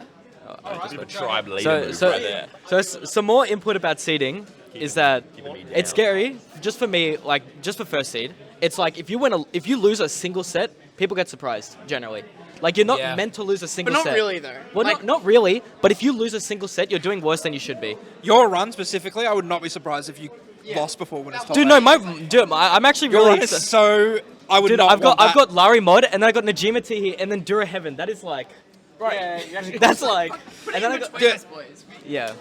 Bit of a tribe leader move So right there. some more input about seeding is that it's scary just for me, like just for first seed. It's like if you lose a single set, people get surprised generally. Like you're not Yeah. meant to lose a But single not set. really though. Well, Like, not really. But if you lose a single set, you're doing worse than you should be. Your run specifically, I would not be surprised if you lost before when it's top Dude, eight. no, I'm actually Your really run is so. I would Dude, not I've got want I've got Larry Mod, and then I got Najima T here, and then Dura Heaven. That is like, right. that's like, Put and it then I in got between us, boys. yeah. that.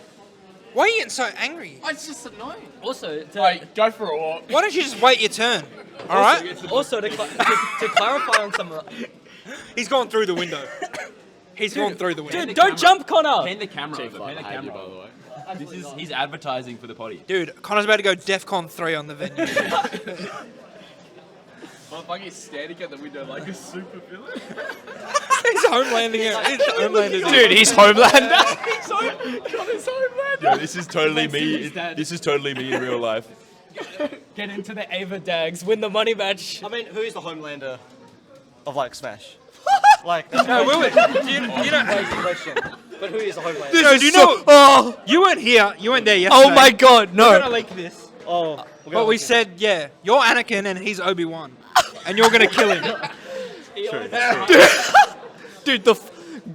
Why are you getting so angry? Oh, it's just annoying. Also, Wait, go for a walk. Why don't you just wait your turn? All right. also to clarify on some. He's gone through the window. He's gone through the window. Dude, don't jump, Connor. Pan the camera over. Pan the camera by over. the way. He's advertising for the potty. Dude, Connor's about to go DEFCON 3 on the venue. Motherfucker is standing at the window like a super villain. He's homelanding it. It's homelanding Dude, he's Homelander. Yo, this is totally me. This is totally me in real life. Get into the Ava Dags, win the money match. I mean, who is the Homelander of like Smash? Like, No, you don't. crazy question. But who is the Homelander? No, do you know? Oh, You weren't here. You weren't there yesterday. oh my God, We're gonna no. leak this. Oh, But we said, yeah, you're Anakin and he's Obi-Wan, and you're gonna kill him. Dude, the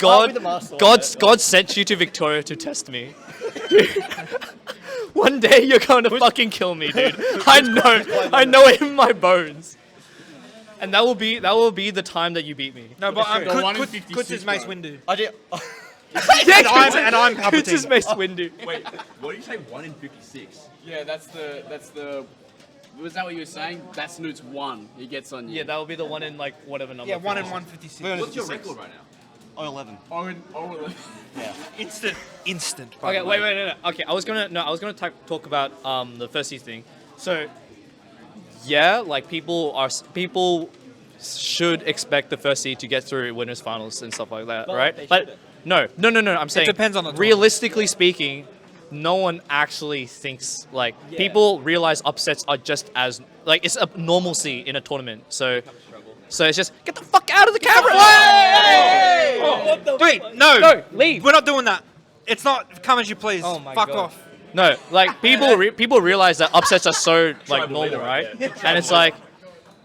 I'll be the master one, God sent you to Victoria to test me. Dude, one day you're going to fucking kill me, dude. I know it in my bones. And that will be the time that you beat me. No, but The one in Kutz is 56, Mace bro. Windu. I did. And I'm Kutz is Palpatine. Mace Windu. Wait, what did you say? 1 in 56. Yeah, that's the. Was that what you were saying? That's Newt's 1. He gets on you. Yeah, that will be the one in like whatever number. Yeah, 1 in 156. What's your record right now? Oh, 11. Instant. Okay, wait. Okay, I was gonna talk about the first seed thing. So, yeah, like people should expect the first seed to get through winners finals and stuff like that, right? But no. I'm saying depends on the tournament. realistically speaking, no one actually thinks like people realize upsets are just as like it's a normalcy in a tournament. So it's just get the fuck out of the camera. Wait, no, leave. We're not doing that. It's not come as you please. Oh my Fuck God. off. No, like people realize that upsets are so like normal, right? And it's like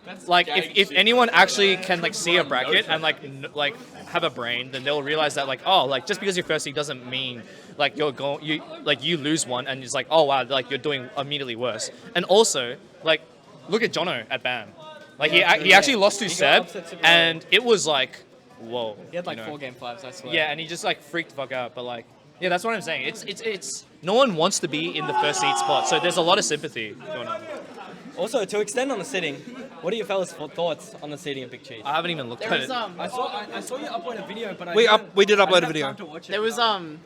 if anyone actually can like see a bracket and like have a brain, then they'll realize that like just because you're first seed doesn't mean like you lose one and it's like oh wow like you're doing immediately worse. And also like look at Jono at BAM, like he actually lost to Seb and it was like whoa. He had like you know? 4 game 5s, I swear. Yeah, and he just like freaked the fuck out. But like, yeah, that's what I'm saying. It's no one wants to be in the first seed spot, so there's a lot of sympathy going on. Also, to extend on the seating, what are your fellas' thoughts on the seating of Big Cheese? I haven't even looked There at was it. I saw you upload a video, but We did upload a video. there was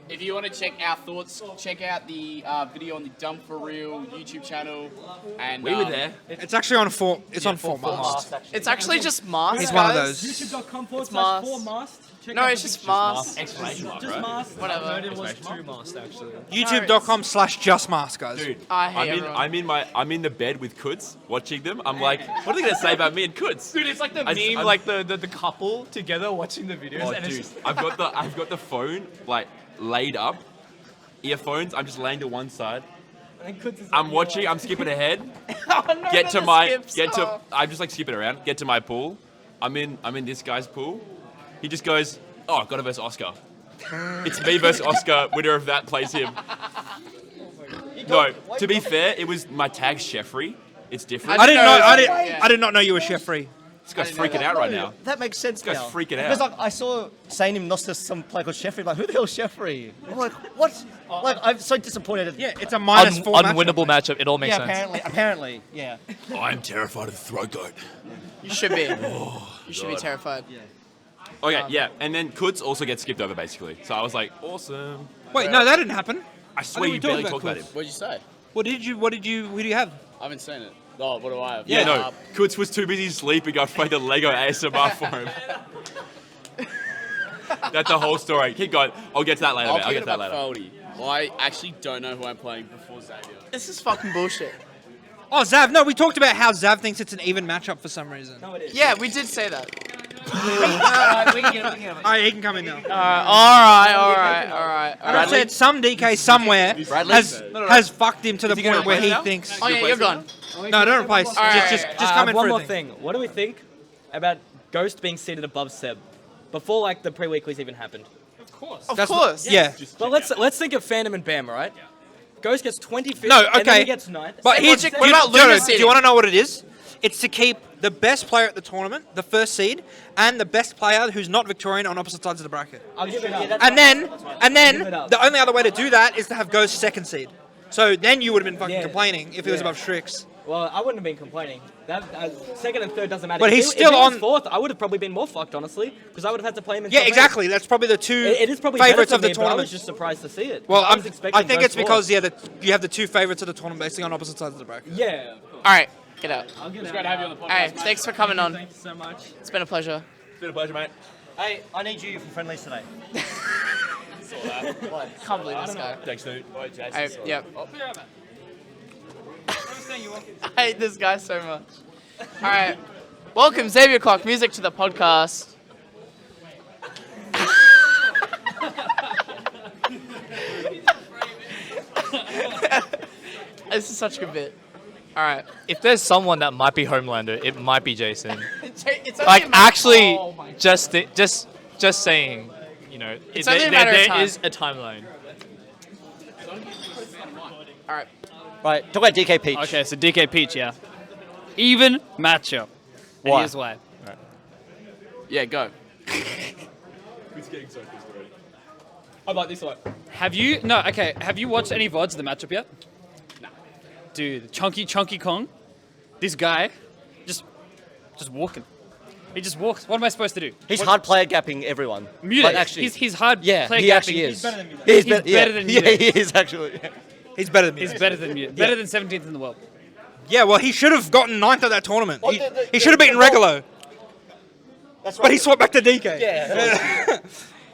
If you want to check our thoughts, check out the video on the Dumb4Real YouTube channel. And We were there. It's actually on four. It's on four mast. it's actually just Mast. He's one of guys. those. YouTube.com/4mast. No, it's just Mast. Exclamation mark, Just right? Mast. Whatever. It was 2 mast actually. YouTube.com/justmask, guys. Dude, I hate everyone. I'm in the bed with Kutz watching them. I'm like, what are they gonna say about me and Kutz? Dude, it's like the I'm- meme, like the couple together watching the videos, Oh, and dude, it's just I've got the phone like laid up, earphones. I'm just laying to one side. I'm watching. I'm skipping ahead. Get to my I'm just like skipping around. Get to my pool. I'm in this guy's pool. He just goes, oh, got to versus Oscar. It's me versus Oscar. Winner of that plays him. No, to be fair, it was my tag's Chefry. It's different. I did not know you were Chef Free. This guy's freaking out right now. That makes sense This now. guy's freaking Because out. like, I saw Sainim lost to some player called Sheffrey. Like, who the hell's Sheffrey? I'm like, what? Like, I'm so disappointed. Yeah, it's a -4 unwinnable matchup. It all makes Yeah, sense. apparently, yeah. I'm terrified of the throat goat. You should be. You should be terrified. Okay, yeah, and then Kutz also gets skipped over basically. So I was like, awesome. Wait, no, that didn't happen. I swear we you talked barely about talked about Kutz? him. What'd you say? Who do you have? I haven't seen it. Oh, what do I have? Yeah, no. Kutz was too busy sleeping. I played the Lego ASMR for him. That's the whole story. Keep going. I'll get to that later. I'll mate. I'll keep get it to that about later. Foldy. Well, I actually don't know who I'm playing before Xavier. This is fucking bullshit. Oh, Zav. No, we talked about how Zav thinks it's an even matchup for some reason. Yeah, we did say that. Alright, he can come in now. Alright. I said some DK somewhere has fucked him to the point where he thinks. Oh yeah, you're gone. No, don't replace. Just come in one for more a thing. thing. What do we think about Ghost being seated above Seb before like the pre-weeklies even happened? Of course. Yeah. But let's think of Fandom and Bam, right? Ghost gets 25th, No, and then okay. he gets 9th. But Seb here's, gets what about Luna do seeding? you want to know what it is? It's to keep the best player at the tournament, the first seed, and the best player who's not Victorian on opposite sides of the bracket. I'll give it up. And then Give it up. the only other way to do that is to have Ghost second seed. So then you would have been fucking Yeah. complaining if he was Yeah. above Strix. Well, I wouldn't have been complaining. That second and third doesn't matter. But If he's he- still if he was on- fourth. I would have probably been more fucked, honestly, because I would have had to play him in. Yeah, top eight. exactly. That's probably the two It is probably favorites better of for the me, but I was tournament. just surprised to see it. Well, I was expecting I think Ghost it's because fourth. you have the two favorites of the tournament basically on opposite sides of the bracket. Yeah. Alright, get out. I'll get It's great to have you on the podcast. Alright, thanks for coming on. Thank you so much. It's been a pleasure. It's been a pleasure, mate. Hey, I need you for friendlies today. Can't believe this guy. Thanks, dude. Bye, Jason. Yep. I hate this guy so much. All right. Welcome, Xavier Clock, music to the podcast. This is such a good bit. All right. If there's someone that might be Homelander, it might be Jason. It's only Like a matter- actually, Oh my just saying, you know, It's only a matter of there time. is a timeline. All right. Right, talk about DK Peach. Okay, so DK Peach, yeah. Even matchup. And Why? here's why. Yeah, go. Who's getting so pissed already? I like this one. Have you watched any VODs of the matchup yet? No. Dude, Chunky Kong, this guy, just walking. He just walks. What am I supposed to do? He's hard player gapping everyone. Mute Like, it. actually. He's hard Yeah, player he gapping. actually is. He's better than me. He's better than you. Yeah, he is actually. He's better than me. He's better than you. Better than 17th in the world. Yeah, well, he should have gotten 9th at that tournament. Oh, He should have beaten Regulo, That's right. but he swapped back to DK. Yeah.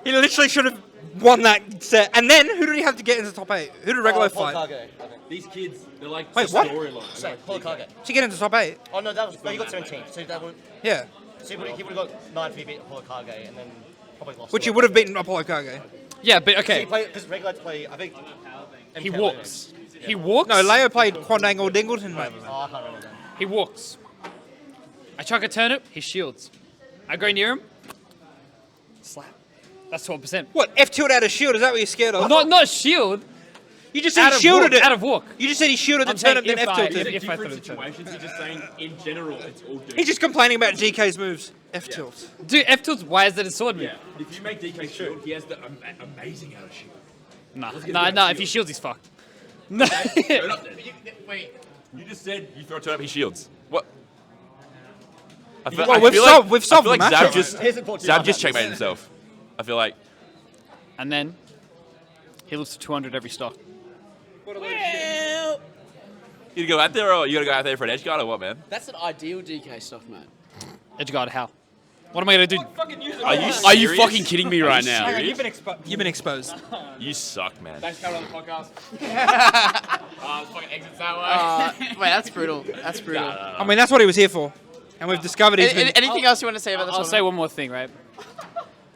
He literally should have won that set. And then, who did he have to get into the top 8? Who did Regulo fight? Polokage. These kids, they're like Wait, what? storylines. Sorry, Polokage. To get into top 8? Oh no, he got 17. So that would. Yeah. So he would have got 9 if he beat Polokage, and then probably lost. Which to he would have beaten Apollo Kage. Yeah, but He okay. played because regular play. I think. He MK walks. He walks. No, Leo played Quadangle Dingleton, mate. Oh, I can't remember that. He walks. I chuck a turnip. He shields. I go near him. Slap. That's 12%. What, F2'd out of shield? Is that what you're scared of? Not shield. You just said Out he of shielded walk. it. Out of walk. You just said he shielded the I'm saying turnip, then if I- F-tilted. if I Different thought it was situations, he's just saying in general, it's all dudes. He's just complaining about DK's moves. F-tilt. Dude, F tilts. Why is that a sword move? Yeah. If you make DK shield, he has the amazing out of shield. Nah. If he shields, he's fucked. No. Turn up then. Wait. You just said you throw a turn up, he shields. What? I feel, Well, I we've feel solved- like, we've solved I feel the like matchup. Zab just, Here's important Zab to just know. checkmated himself. I feel like. And then he looks to 200 every stock. You gotta go out there, or you gotta go out there for an edge guard, or what, man? That's an ideal DK stuff, man. Edgeguard, how? What am I gonna do? Are you Are you serious? fucking kidding me Are you right now? serious? You've been exposed. You suck, man. Thanks for coming on the podcast. Fucking exits that way. Wait, that's brutal. That's brutal. I mean, that's what he was here for. And we've discovered he's been... Anything else you want to say about this I'll one? say one more thing, right?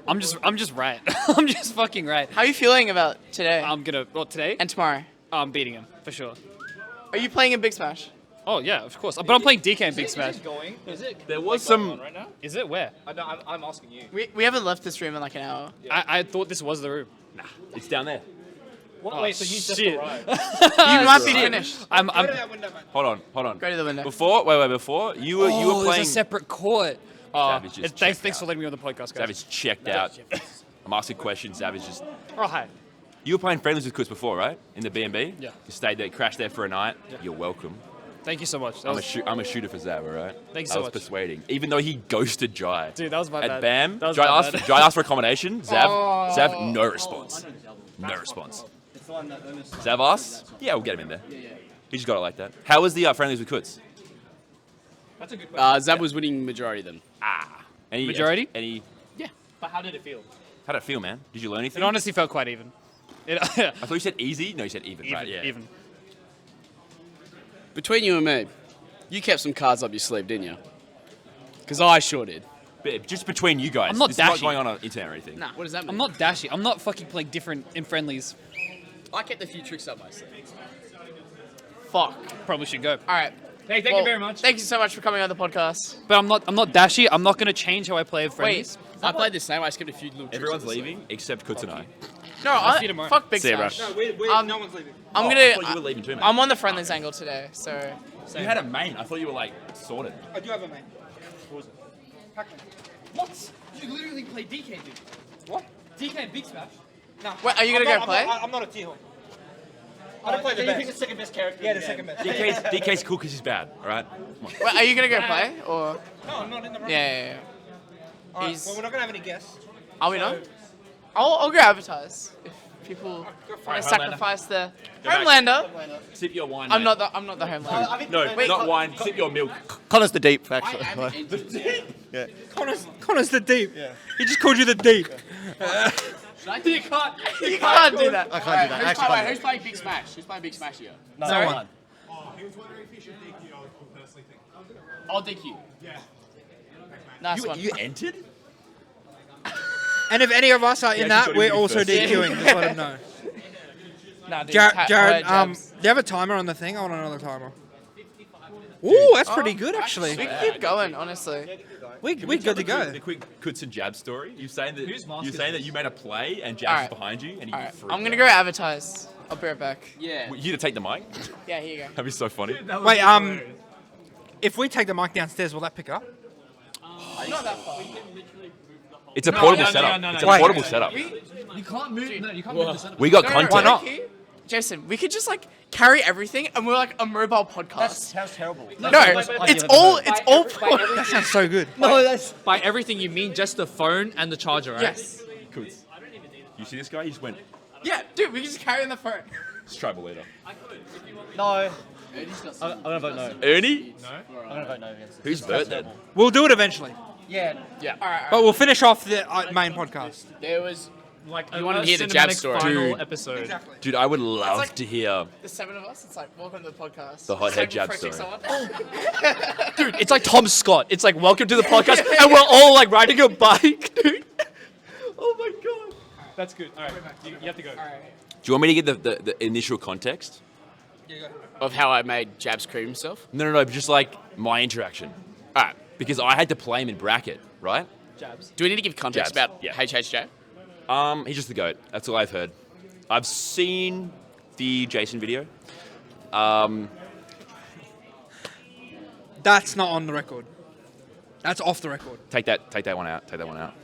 I'm just right. I'm just fucking right. How are you feeling about today Today? and tomorrow? I'm beating him, for sure. Are you playing in Big Smash? Oh, yeah, of course. But I'm playing DK in Big Smash. There was some. Is it? Where? I'm asking you. We haven't left this room in like an hour. I thought this was the room. It's down there. Oh, wait, so he's just arrived. You might be finished. I'm Hold on. Go to the window. Before you were there's playing. a separate court. Oh, Savage just thanks checked for out. letting me on the podcast, guys. Savage checked out. I'm asking questions. Savage just. Oh, hi. You were playing friendlies with Kutz before, right? In the B&B? Yeah. You stayed there, crashed there for a night. Yeah. You're welcome. Thank you so much. That was, I'm a shooter for Zab, all right? Thank you That so was much. persuading. Even though he ghosted Jai. Dude, that was my At bad. BAM, That was Jai my asked, bad. Jai asked for accommodation. Zab, no response. No response. Zab asked, yeah, we'll get him in there. He just got it like that. How was the friendlies with Kutz? That's a good question. Zab was winning majority of them. Any Majority? Any? But how did it feel? How'd it feel, man? Did you learn anything? It honestly felt quite even. I thought you said easy. No, you said even. Even, Right? Yeah. even. Between you and me, you kept some cards up your sleeve, didn't you? Because I sure did. But just between you guys. I'm not this is not dashy. going on internet or anything. Nah, what does that mean? I'm not dashy. I'm not fucking playing different in friendlies. I kept a few tricks up my sleeve. Fuck. Probably should go. All right. Hey, thank Well, you very much. Thank you so much for coming on the podcast. But I'm not dashy. I'm not gonna change how I play in friendlies. I played the same. I skipped a few little tricks Everyone's up the sleeve. leaving except Kutz and I. No, I'll see you tomorrow. fuck Big See you, bro. Smash. no one's leaving. I'm Oh, I gonna. thought you were leaving too, man. I'm on the friendlies angle today, so. You had a main. I thought you were like sorted. I do have a main. What? You literally play DK, dude. What? DK and Big Smash. No. Wait, are you gonna go play? I'm not a T-Hawk. I don't play the best. the second best character. Yeah, the second best. DK's cool because he's bad. All right. Come on. Wait, are you gonna go play or? No, I'm not in the room. Yeah. Alright, He's- well, we're not going to have any guests. Are we not? I'll go advertise if people Alright, want to Homelander. sacrifice their Go back. Homelander. Sip your wine. I'm mate. not the Homelander. No, Wait, not wine. Sip your milk. Connor's the deep, actually. Connor's the deep. He just called you the deep. You can't do that. I can't do that. Actually, can't do Who's playing Big Smash? Who's playing Big Smash here? that. Sorry? one. I'll DQ. Nice one. You entered? And if any of us are in Yeah, that, she's gotta we're be also first. DQing. Just let him know. Nah, dude, Jared, go Jared ahead, do Jabs. you have a timer on the thing? I want another timer. Ooh, that's pretty good actually. We can keep going, honestly. We good to go. The quick Keutz and Jab story. You're saying that Whose mask you're is saying this? that you made a play and Jab's Alright. behind you and you Alright, freaked I'm gonna out. go advertise. I'll be right back. Yeah. You to take the mic? Yeah, here you go. That'd be so funny. Wait, if we take the mic downstairs, will that pick up? Not that far. It's a portable no, setup. no, It's a no. portable setup. You can't move. No, you can't move the setup. We got No, content. Why not? low-key, Jason, we could just like carry everything and we're like a mobile podcast. Sounds terrible. No, it's all That sounds so good. No, that's by everything you mean just the phone and the charger, right? Yes. Keutz. You see this guy? He just went Yeah, dude, we can just carry on the phone. tribal leader. No. I'm gonna vote no. Ernie? I'm gonna vote no against Who's Bert then? We'll do it eventually, Yeah. but we'll finish off the main podcast. There was. Like You wanted to hear the Jab story. final Dude. episode. Dude, I would love like- to hear. The 7 of us, it's like, welcome to the podcast. The hothead Jab Approaching story. someone. Dude, it's like Tom Scott. It's like welcome to the podcast, and we're all like riding a bike, dude. Oh my god. That's good. All right, you have to go. Do you want me to get the initial context? Of how I made Jab scream himself. No, just like my interaction. Alright. Because I had to play him in bracket, right? Do we need to give context Jabs, about yeah. HHJ? He's just the GOAT. That's all I've heard. I've seen the Jason video. That's not on the record. That's off the record. Take that one out. Take that one out.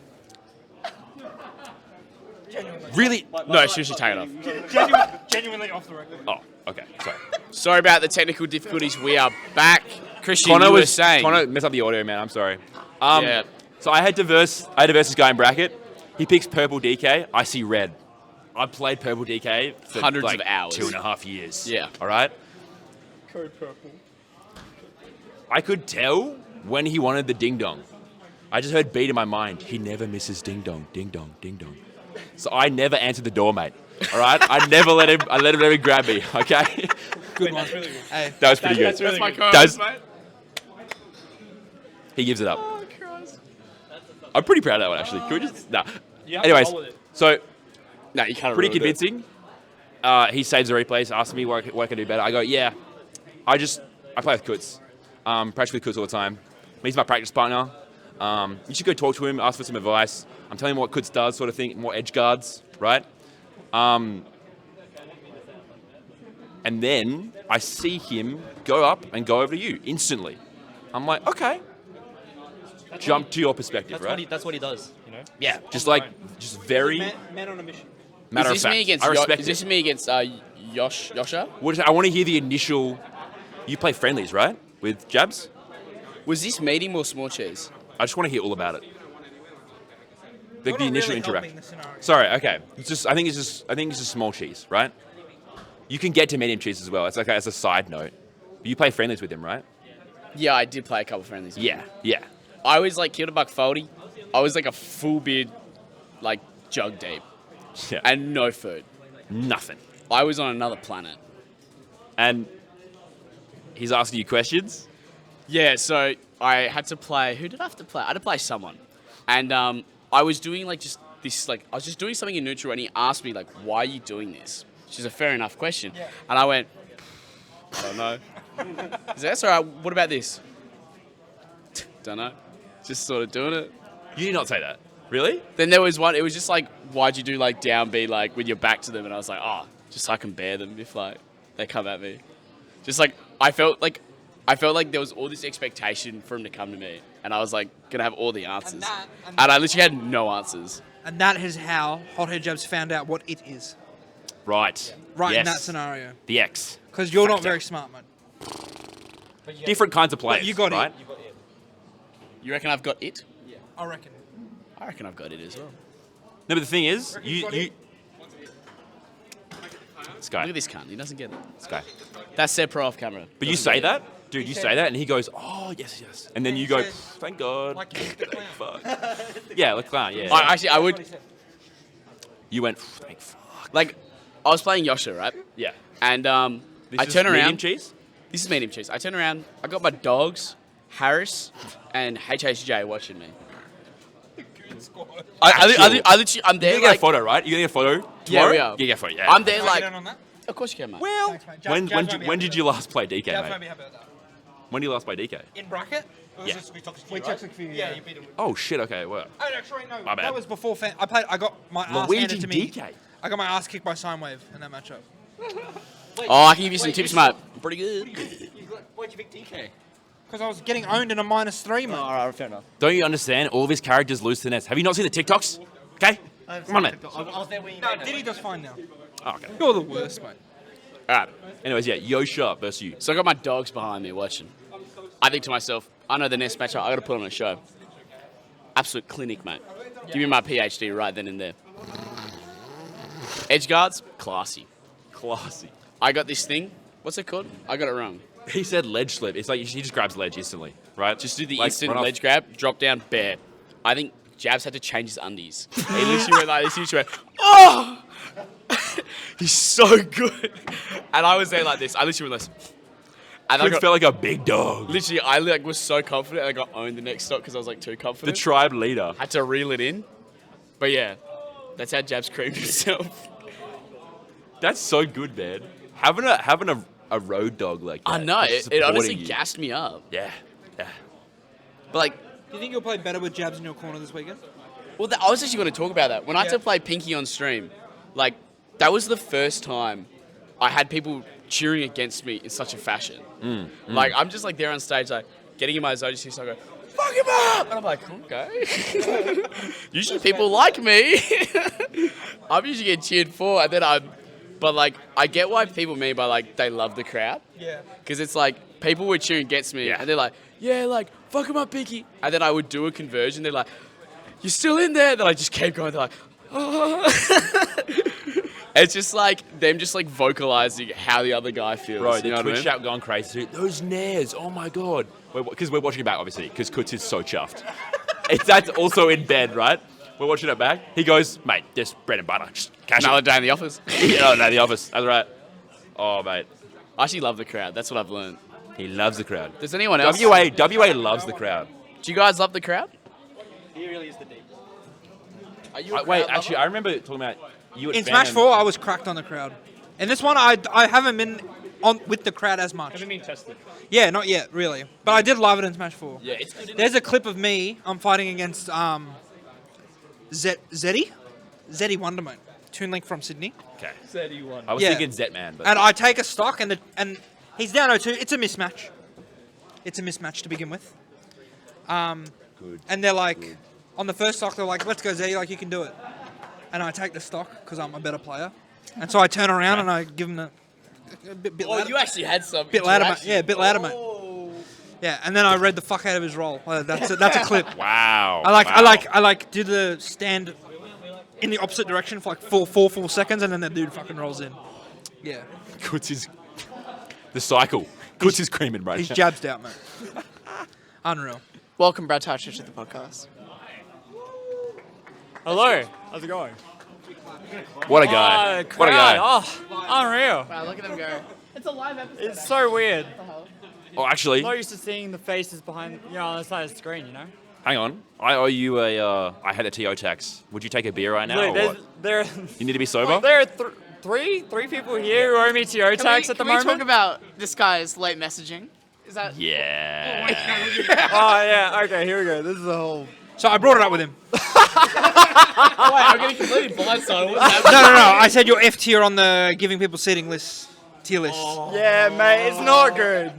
Really? No, seriously, take it off. Genuinely off the record. Oh, okay. Sorry. Sorry about the technical difficulties. We are back. Christian, you were saying. Connor messed up the audio, man. I'm sorry. Yeah. So I had to verse this guy in bracket. He picks purple DK. I see red. I played purple DK for Hundreds like of hours. 2.5 years. Yeah. All right. Code purple. I could tell when he wanted the ding dong. I just heard beat in my mind. He never misses ding dong, ding dong, ding dong. So I never answered the door, mate. All right. I never let him. I let him grab me. Okay. Good one. Really good. Hey, That was pretty good. That's my Does- co-host, mate. He gives it up. Oh, Christ. I'm pretty proud of that one, actually. Can we just... Nah. You have to Anyways, roll with it. so No, you can't. pretty ruin it. convincing. He saves the replays, asks me what I can do better. I go, yeah. I play with Keutz. Practice with Keutz all the time. He's my practice partner. You should go talk to him, ask for some advice. I'm telling him what Keutz does, sort of thing, more edge guards, right? And then I see him go up and go over to you instantly. I'm like, okay. Jump to your perspective, right? That's what he does, you know? Yeah, just very man on a mission. matter of Is this fact. me against? I respect Is this it. me against Yosha? I want to hear the initial. You play friendlies, right? With Jabs? Was this medium or small cheese? I just want to hear all about it. The You're not initial really interaction. helping the scenario. Sorry, okay. I think it's just small cheese, right? You can get to medium cheese as well. It's like as a side note. But you play friendlies with him, right? Yeah, I did play a couple friendlies. Yeah. I was like killed a buck foldy. I was like a full beard, like jug deep, Yeah. and no food. Nothing. I was on another planet. And he's asking you questions. Yeah, so I had to play. Who did I have to play? I had to play someone, and I was doing like just this I was just doing something in neutral, and he asked me like, "Why are you doing this?" Which is a fair enough question, and I went, "I don't know." Is that all right? What about this? Don't know. Just sort of doing it. You did not say that. Really? Then there was one. It was just like, "Why'd you do like down B like with your back to them?" And I was like, "Oh, just so I can bear them if like they come at me." Just like I felt like there was all this expectation for him to come to me, and I was like gonna have all the answers, and I literally had no answers. And that is how Hothead Jabs found out what it is. Right. Right in Yes. that scenario. The X. Because you're not Factor. very smart, man. Different kinds of players. you got it. right? You reckon I've got it? I reckon. I reckon I've got it as well. No, but the thing is, you got it? Sky. Look at this cunt. He doesn't get it. Sky. That's Seb Pro off camera. But you say that? Dude, you say that and he goes, oh, yes. And then you go, thank God. Like the clown. Fuck. Yeah, like clown, yeah. I would. You went, thank fuck. Like, I was playing Yosha, right? Yeah. And This I is turn medium around. cheese? This is medium cheese. I turn around. I got my dogs, Harris, and HHJ watching me. I literally, I'm You're there gonna get a like. photo, right? You're gonna get a photo tomorrow? Yeah, we are. You get a photo, yeah. I'm there Can I like. get in on that? Of course you can, mate. Well, Thanks, mate. when did you last play DK, Jazz won't mate? be happy about that. When did you last play DK? In bracket? Yeah. We toxic We toxic for you. Yeah, you beat him. Oh, shit, okay, well. Oh, actually, no. My bad. That was before. I got my ass Luigi handed to me. DK. I got my ass kicked by Sinewave in that matchup. Oh, I can give you some tips, mate. I'm pretty good. Why'd you pick DK? Because I was getting owned in a -3, mate. Alright, fair enough. Don't you understand? All of his characters lose to the nets. Have you not seen the TikToks? Okay? Come on, man. I was there when you No, made it. Diddy does fine now. Oh, okay. You're the worst, mate. All right. Anyways, yeah, Yosha versus you. So I got my dogs behind me watching. I think to myself, I know the next matchup, I got to put on a show. Absolute clinic, mate. Give me my PhD right then and there. Edge guards, classy. Classy. I got this thing. What's it called? I got it wrong. He said ledge slip. It's like he just grabs ledge instantly, right? Just do the Like, instant run off. ledge grab, drop down, bear. I think Jabs had to change his undies. He literally went like this. He literally went, oh! He's so good. And I was there like this. I literally went like this. And I Could got, felt like a big dog. literally, I like was so confident. I got owned the next stock because I was like too The confident. tribe leader. Had to reel it in. But yeah, that's how Jabs creamed himself. That's so good, man. Having a road dog like that. I know. just It honestly supporting you. gassed me up. Yeah. But like, Do you think you'll play better with Jabs in your corner this weekend? well, I was actually going to talk about that. When I had Yeah. to play Pinky on stream, like, that was the first time I had people cheering against me in such a fashion. Like, I'm just like there on stage, like, getting in my zone, just I go, fuck him up! And I'm like, okay. Usually people like me. I'm usually getting cheered for, and then but like, I get why people mean by like, they love the crowd. Yeah. Because it's like, people were cheering against me, Yeah. and they're like, yeah, like, fuck him up, Pinky. And then I would do a conversion, they're like, you're still in there? Then I just keep going, they're like, oh. It's just like, them just like vocalizing how the other guy feels. Bro, you the know what I Twitch mean? chat gone crazy. Those nares, oh my god. Because we're watching it back, obviously, because Keutz is so chuffed. That's also in bed, right? We're watching it back. He goes, mate, just bread and butter. Just cash Another it. day in the office. No, the office. That's right. Oh, mate. I actually love the crowd. That's what I've learned. He loves the crowd. Does anyone else? WA loves the crowd. Do you guys love the crowd? He really is the deep. Are you a Wait, crowd actually, I remember talking about you at In Phantom. Smash 4, I was cracked on the crowd. In this one, I haven't been on with the crowd as much. Haven't been tested. Yeah, not yet, really. But I did love it in Smash 4. Yeah, it's good. There's a clip of me. I'm fighting against Zeddy Wondermate, Toon Link from Sydney. Okay. Z1. I was Yeah. thinking Zetman, but And I take a stock, and he's down 0-2. It's a mismatch. It's a mismatch to begin with. good. And they're like, on the first stock, they're like, let's go, Zeddy, like, you can do it. And I take the stock because I'm a better player. And so I turn around and I give him a bit Oh, louder. you actually had some. Bit louder, mate. interaction. Yeah, a bit louder, mate. Oh. Yeah, and then I read the fuck out of his roll. That's a clip. Wow. I like do the stand in the opposite direction for like four full seconds, and then that dude fucking rolls in. Yeah, Keutz is the cycle. Keutz is creaming, bro. he's jabs out, mate. Unreal. Welcome, Brad Taicho, to the podcast. Hello, how's it going? What a guy. Oh, What a guy. Oh, unreal. Wow, look at them go. It's a live episode. It's so weird. Oh, actually, I'm not used to seeing the faces behind, on the side of the screen, hang on. I owe you I had a TO tax. Would you take a beer right now, or what? There, You need to be sober? there are three people here who owe me TO tax at the moment. Can we talk about this guy's late messaging? Is that... Yeah. Oh yeah, okay, here we go. This is a whole... So I brought it up with him. Wait, I'm getting completely blindsided. What's happening? No. I said you're F tier on the giving people seating list tier list. Yeah, mate, it's not good.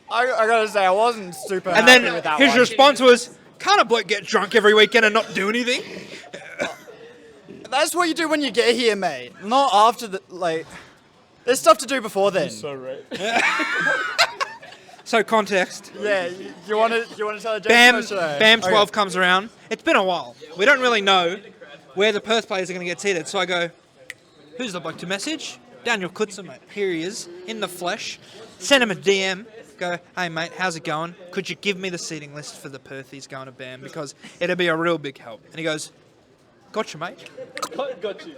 I gotta say, I wasn't super And happy then with that his one. response was, "Can't a bloke get drunk every weekend and not do anything?" That's what you do when you get here, mate. Not after the, like... There's stuff to do before then. So context. Yeah, you want to tell a joke? Bam, or should I? Bam 12 Okay. comes around. It's been a while. We don't really know where the Perth players are going to get seated. So I go, who's the bloke to message? Daniel Kutzer, mate. Here he is, in the flesh. Send him a DM. Go, hey, mate, how's it going? Could you give me the seating list for the Perthies going to BAM? Because it'd be a real big help. And he goes, gotcha, mate. Gotcha.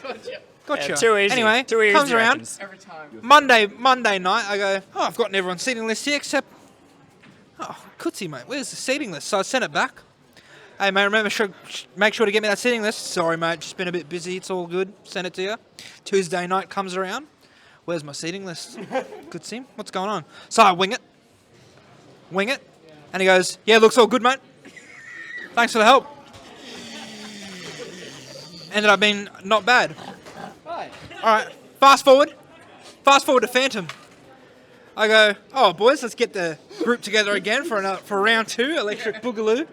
Yeah, too easy. Anyway, Too easy, comes he around. reckons. Every time. Monday night, I go, oh, I've gotten everyone's seating list here except, oh, Kutzy, mate, where's the seating list? So I sent it back. Hey, mate, remember, make sure to get me that seating list. Sorry, mate, just been a bit busy. It's all good. Send it to you. Tuesday night comes around. Where's my seating list? Good sim. What's going on? So I wing it. And he goes, yeah, looks all good, mate. Thanks for the help. Ended up being not bad. All right, fast forward to Phantom. I go, oh, boys, let's get the group together again for round 2, Electric Boogaloo.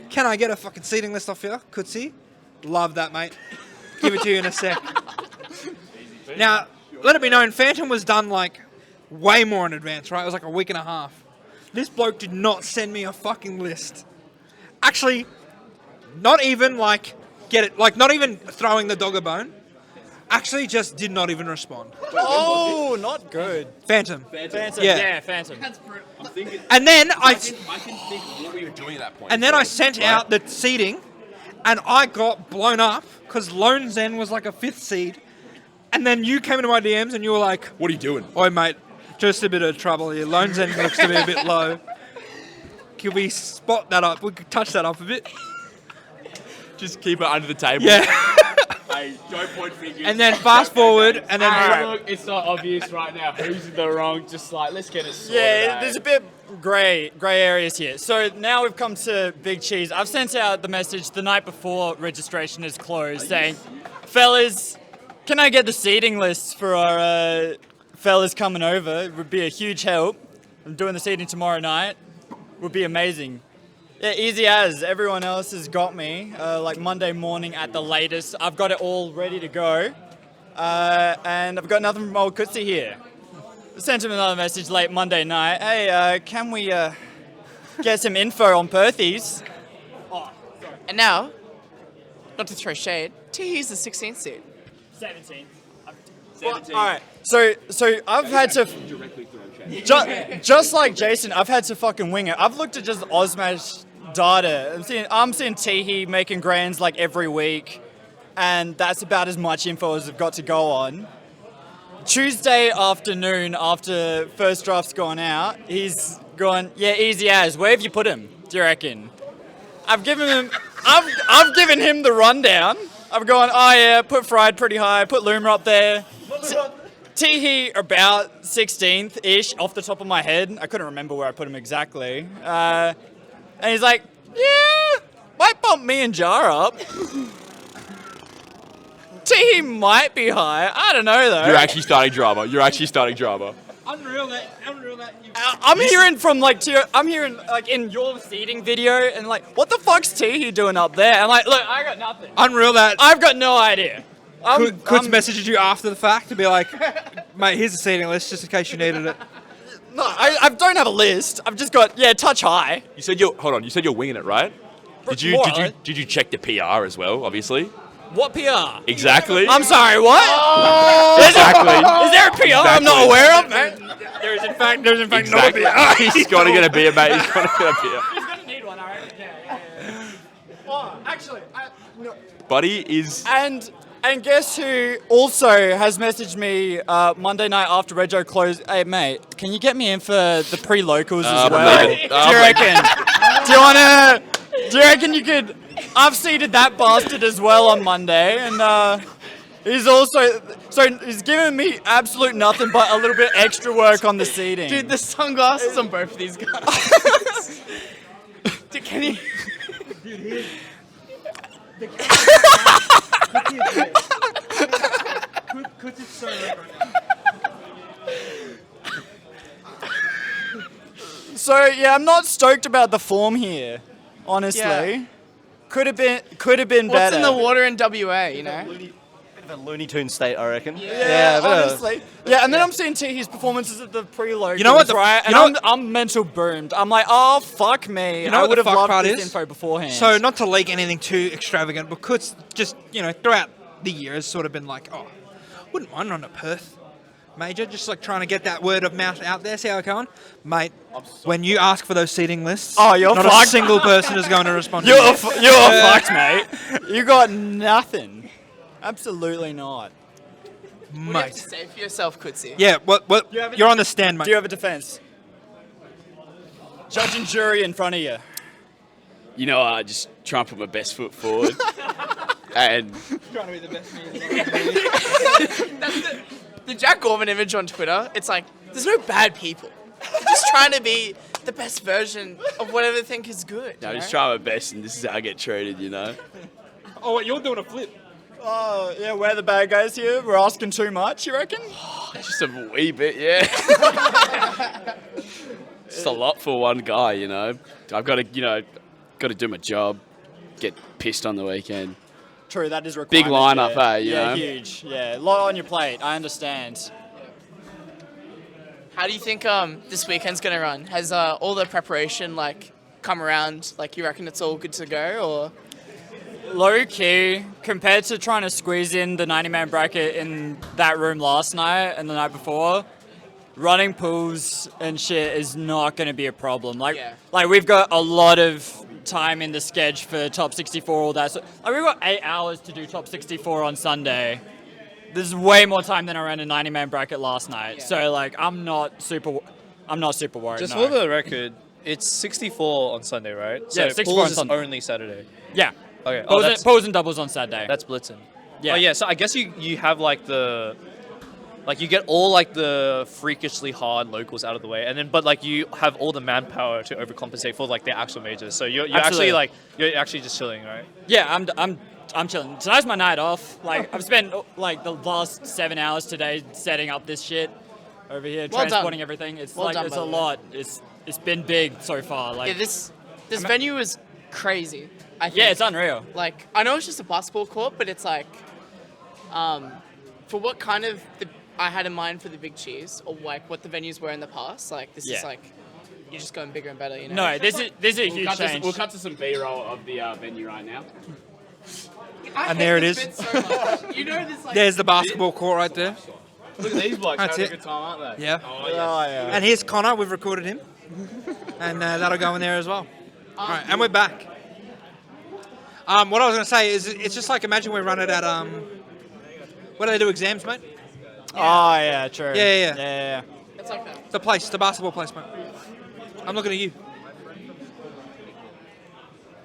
Can I get a fucking seating list off here? Kutzy? Love that, mate. Give it to you in a sec. Now, let it be known, Phantom was done like way more in advance, right? It was like a week and a half. This bloke did not send me a fucking list. Actually, not even like, not even throwing the dog a bone. Actually, just did not even respond. Oh, not good. Phantom. Phantom. Yeah. Yeah, Phantom. I'm thinking. And then I can think what we were doing at that point. And then I sent out the seeding, and I got blown up because Lone Zen was like a 5th seed. And then you came into my DMs and you were like, What are you doing? oi, mate, just a bit of trouble here. Lone Zen looks to be a bit low. Can we spot that up? We could touch that up a bit. Just keep it under the table. Yeah. Hey, don't point fingers. And then fast forward, and then Look, it's not obvious right now who's in the wrong. Just like, let's get it sorted Yeah, out. there's a bit grey areas here. So now we've come to Big Cheese. I've sent out the message the night before registration is closed saying, fellas, can I get the seating lists for our fellas coming over? It would be a huge help. I'm doing the seating tomorrow night. Would be amazing. Yeah, easy as. Everyone else has got me. Like Monday morning at the latest. I've got it all ready to go. And I've got nothing from old Kutzy here. Sent him another message late Monday night. Hey, can we get some info on Perthies? And now, not to throw shade, Tihi's the 16th seed. 17. All right. So I've had to, just like Jason, I've had to fucking wing it. I've looked at just Ozmash data. I'm seeing Tihi making grands like every week, and that's about as much info as I've got to go on. Tuesday afternoon, after first draft's gone out, he's gone, yeah, easy as. Where have you put him? Do you reckon? I've given him the rundown. I've gone, oh yeah, put Fried pretty high, put Loomer up there. Tihi about 16th-ish off the top of my head. I couldn't remember where I put him exactly. And he's like, yeah, might bump me and Jar up. Tihi might be high. I don't know though. You're actually starting drama. unreal that I'm hearing from I'm hearing in your seating video and like, what the fuck's Tihi doing up there? And like, look, I got nothing. unreal that I've got no idea. Kutz messaged you after the fact to be like, mate, here's the seating list just in case you needed it. No, I don't have a list. I've just got touch high. You said you're winging it, right? Did you check the PR as well? Obviously. What PR? Exactly. I'm sorry, what? Exactly. Is there a PR I'm not aware of, man? There's in fact no Exactly. He's got to get a beer, mate. He's got to get a beer. He's gonna need one, I reckon. Yeah. Oh, actually, no. Buddy is. And guess who also has messaged me Monday night after Rego closed? Hey mate, can you get me in for the pre-locals as well? believe it. Do you reckon? Do you reckon you could? I've seated that bastard as well on Monday, and he's also he's giving me absolute nothing but a little bit extra work on the seating. Dude, the sunglasses on both of these guys. Dude, can you? So yeah, I'm not stoked about the form here, honestly. Yeah. Could have been better. What's in the water in WA, you know? Bit of a Looney Tune state, I reckon. Yeah, but, honestly. Yeah, and then I'm seeing his performances at the pre-locals, You know what the- right? you And know I'm mental boomed. I'm like, oh, fuck me. You know I what would the have fuck loved part this is? info beforehand. So not to leak anything too extravagant, but Kutz just, throughout the year has sort of been like, oh, wouldn't mind running to Perth. major, just like trying to get that word of mouth out there. See how it's going, mate. When you ask for those seating lists, you're not fucked. a single person is going to respond. You're fucked, mate. You got nothing. Absolutely not. What do you have to say for yourself, Keutz? Yeah, what? You're on the stand, mate. Do you have a defense? Judge and jury in front of you. You know, I just try and put my best foot forward. And trying to be the best That's the Jack Gorman image on Twitter. It's like, there's no bad people. I'm just trying to be the best version of whatever they think is good. I just try my best, and this is how I get treated, you know? Oh, what, you're doing a flip. Oh, yeah, we're the bad guys here. We're asking too much, you reckon? Just a wee bit, yeah. Just a lot for one guy, you know? I've got to, got to do my job, get pissed on the weekend. True, that is required. Big lineup, yeah. you Yeah, know? huge. Yeah, a lot on your plate. I understand. How do you think this weekend's gonna run? Has all the preparation come around? You reckon it's all good to go, or? Low key, compared to trying to squeeze in the 90-man bracket in that room last night and the night before, running pools and shit is not going to be a problem. Like we've got a lot of time in the schedule for top 64, all that. So, we've got 8 hours to do top 64 on Sunday. There's way more time than I ran a 90-man bracket last night. So I'm not super worried. Just no. for the record, it's 64 on Sunday, right? Yeah, so 64 pools on is Sunday. only Saturday. Yeah. Okay. Pools and doubles on Saturday. That's blitzing. Yeah. Oh yeah. So I guess you have you get all the freakishly hard locals out of the way, and then but you have all the manpower to overcompensate for the actual majors. So you're Absolutely. you're actually just chilling, right? Yeah, I'm chilling. Tonight's my night off. I've spent the last 7 hours today setting up this shit over here, Well transporting done. everything. It's Well done, it's by a the way. lot. It's been big so far. Yeah, this venue is crazy. I think. Yeah, it's unreal. I know it's just a basketball court, but it's for what kind of I had in mind for the Big Cheese, or what the venues were in the past. This is you're just going bigger and better, you know. No, this is a huge change. We'll cut to some B-roll of the venue right now. And there it is. So much. You know this. There's the basketball court right there. Look at these blokes That's having it. a good time, aren't they? Yeah. Oh, yes. yeah. And here's Connor. We've recorded him, and that'll go in there as well. All right, and we're back. What I was going to say is, it's just imagine we run it at where do they do exams, mate? Oh yeah, true. Yeah. It's like that. The place, the basketball place, mate. I'm looking at you.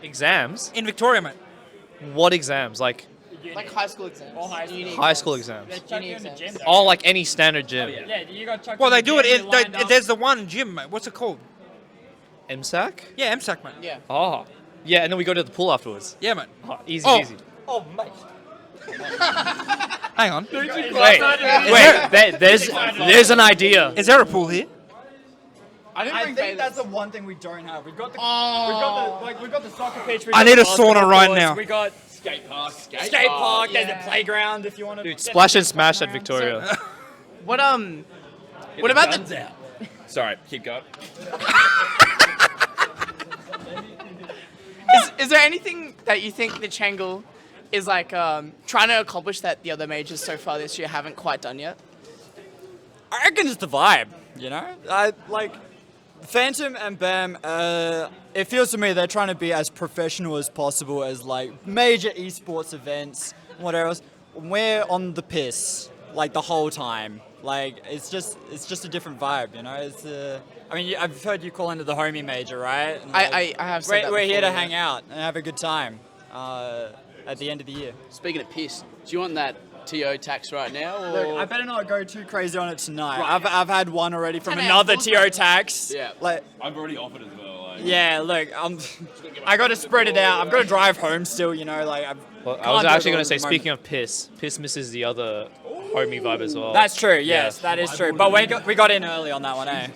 Exams? In Victoria, mate. What exams? Like high school exams. Or High school exams. Uni exams. Oh, like any standard gym. Yeah, you got chucked Well, in they the do it gym, in. you lined up. There's the one gym, mate. What's it called? MSAC? Yeah, MSAC, mate. Yeah. Oh. Yeah, and then we go to the pool afterwards. Yeah, mate. Oh, easy, Oh. easy. Oh mate. Hang on. There's an idea. Is there a pool here? I think that's the one thing we don't have. We've got the we've got the soccer pitch. I need a sauna right now. We got Skate park. skate park. There's a playground if you want to. Dude, splash and smash at Victoria. What about the? Sorry, keep going. Is there anything that you think the Changle is trying to accomplish that the other majors so far this year haven't quite done yet? I reckon it's the vibe. You know, I like Phantom and Bam. It feels to me they're trying to be as professional as possible as major esports events, whatever else. We're on the piss the whole time. It's just a different vibe, you know. It's I mean, I've heard you call into the homie major, right? And, I have said that we're here to before, hang yeah. out and have a good time at the end of the year. Speaking of piss, do you want that TO tax right now? Or? Look, I better not go too crazy on it tonight. I've had one already from 10 another hours. TO tax. Yeah. I've already offered as well. Yeah, look, I got to spread it out. I've got to drive home still, you know. Well, I was actually going to say, speaking of piss misses the other homie vibe as well. That's true. Yes, that is true. But we got in early on that one, eh?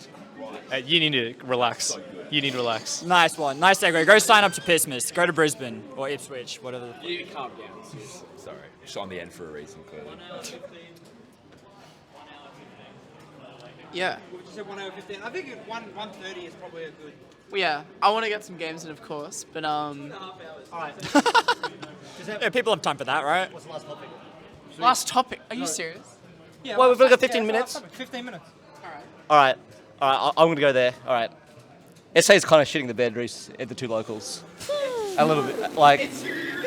You need to relax. You need to relax. Nice one. Nice segue. Go sign up to Pissmas. Go to Brisbane or Ipswich, whatever. You need to calm down. Sorry, just on the end for a reason, clearly. Yeah. Would you say 1 hour 15? I think 1:30 is probably a good. Well, yeah. I want to get some games in, of course, but Yeah, people have time for that, right? Last topic. Are you serious? Yeah, Well, we've only got 15 minutes. 15 minutes. All right. I'm gonna go there. All right. SA is kind of shitting the bed, Reese, at the two locals. A little bit. Like,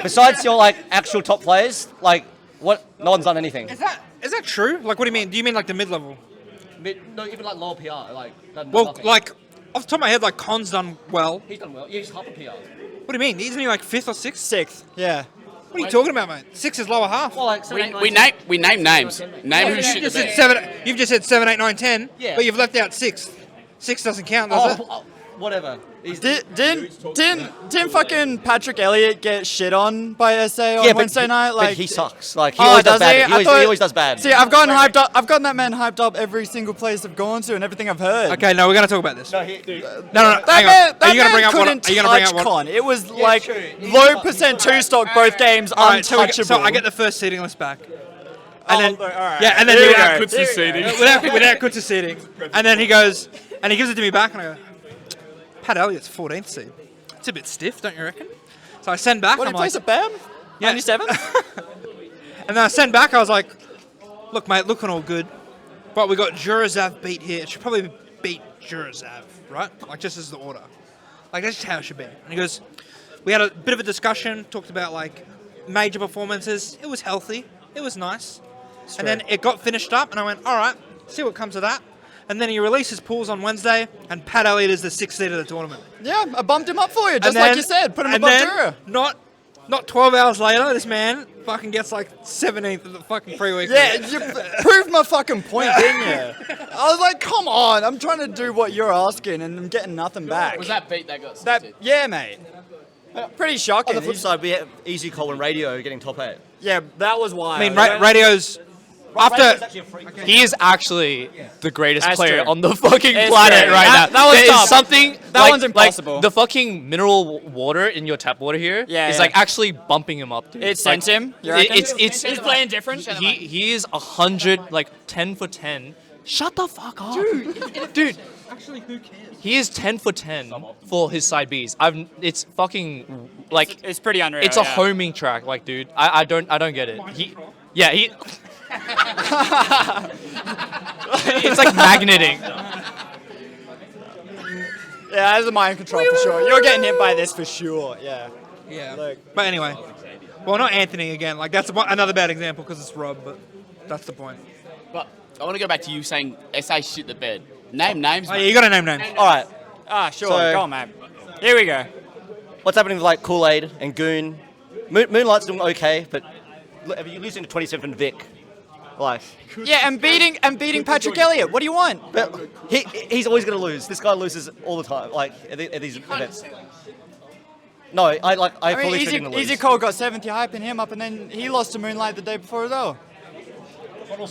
besides your like actual top players, like what? No one's done anything. Is that true? Like, what do you mean? Do you mean like the mid-level? No, even like lower PR, like. Well, nothing. like off the top of my head, like Con's done well. He's done well. Yeah, he's half a PR. What do you mean? Isn't he like 5th or 6th? 6th. Yeah. What are you talking about, mate? 6 is lower half. Well, like We name names. Name who shit the bed. You've just said 7, 8, 9, 10. Yeah. But you've left out 6. 6 doesn't count, does it? Whatever. Didn't fucking Patrick Elliott get shit on by SA on Wednesday night? But he sucks. Like he Oh, always does does he? bad. I He thought- always does bad. See, I've gotten hyped up. I've gotten that man hyped up every single place I've gone to and everything I've heard. Okay, no, we're going to talk about this. No, No. That Hang man, on. Are you going to bring up one? Are couldn't you going to bring up touch one? Con. It was like low percent two stock both games, All right, untouchable. so I get the first seating list back. And then, all right. yeah, and then Here we without go. Kutz's seating. without Kutz's seating. And then he goes, and he gives it to me back, and I go, Pat Elliott's 14th seed. It's a bit stiff, don't you reckon? So I send back. What, I'm he plays like, at BAM? Yeah. 97? And then I send back. I was like, look, mate, looking all good, but we got Jurazav beat here. It should probably beat Jurazav, right? Like just as the order. Like that's just how it should be. And he goes, we had a bit of a discussion, talked about like major performances. It was healthy. It was nice. And then it got finished up, and I went, all right, see what comes of that. And then he releases pools on Wednesday, and Pat Elliott is the 6th seed of the tournament. Yeah, I bumped him up for you, just And like then- you said. Put him and above then, Jura. Not 12 hours later, this man fucking gets like 17th of the fucking pre-week. Yeah, you proved my fucking point, didn't you? I was like, come on, I'm trying to do what you're asking, and I'm getting nothing back. Was that beat that got That, sent? yeah, mate. Pretty shocking. On the flip side, we have Easy Cole and Radio getting top 8. Yeah, that was why. I mean, radio's after. He is actually the greatest That's player true. on the fucking It's planet true. right That- now. that was There is tough. something That one's impossible. Like the fucking mineral water in your tap water here is Yeah, yeah. like actually bumping him up, dude. It sent him. You It- reckon? it's He's playing different. he is 100 like 10 for 10. Shut the fuck up, dude. Actually, who cares? He is 10 for 10 for his side Bs. It's fucking like It's pretty unreal. it's a yeah. homing track, like dude. I don't get it. He it's like magneting. Yeah, that's a mind control for sure. You're getting hit by this for sure. Yeah. Yeah. Look. But anyway, well, not Anthony again. Like that's another bad example because it's Rob, but that's the point. But I want to go back to you saying SA shit the bed. Name names. Oh, yeah, mate. you got to name names. All right. Ah, sure. So- Go on, man. Here we go. What's happening with like Kool-Aid and Goon? Moonlight's doing okay, but you're losing to 27 Vic. Like, Yeah, and beating Patrick Elliott. What do you want? but he's always going to lose. This guy loses all the time. Like at these events. No, I I fully mean, expect him to lose. Easy Cole got 70 hyping him up, and then he lost to Moonlight the day before as well.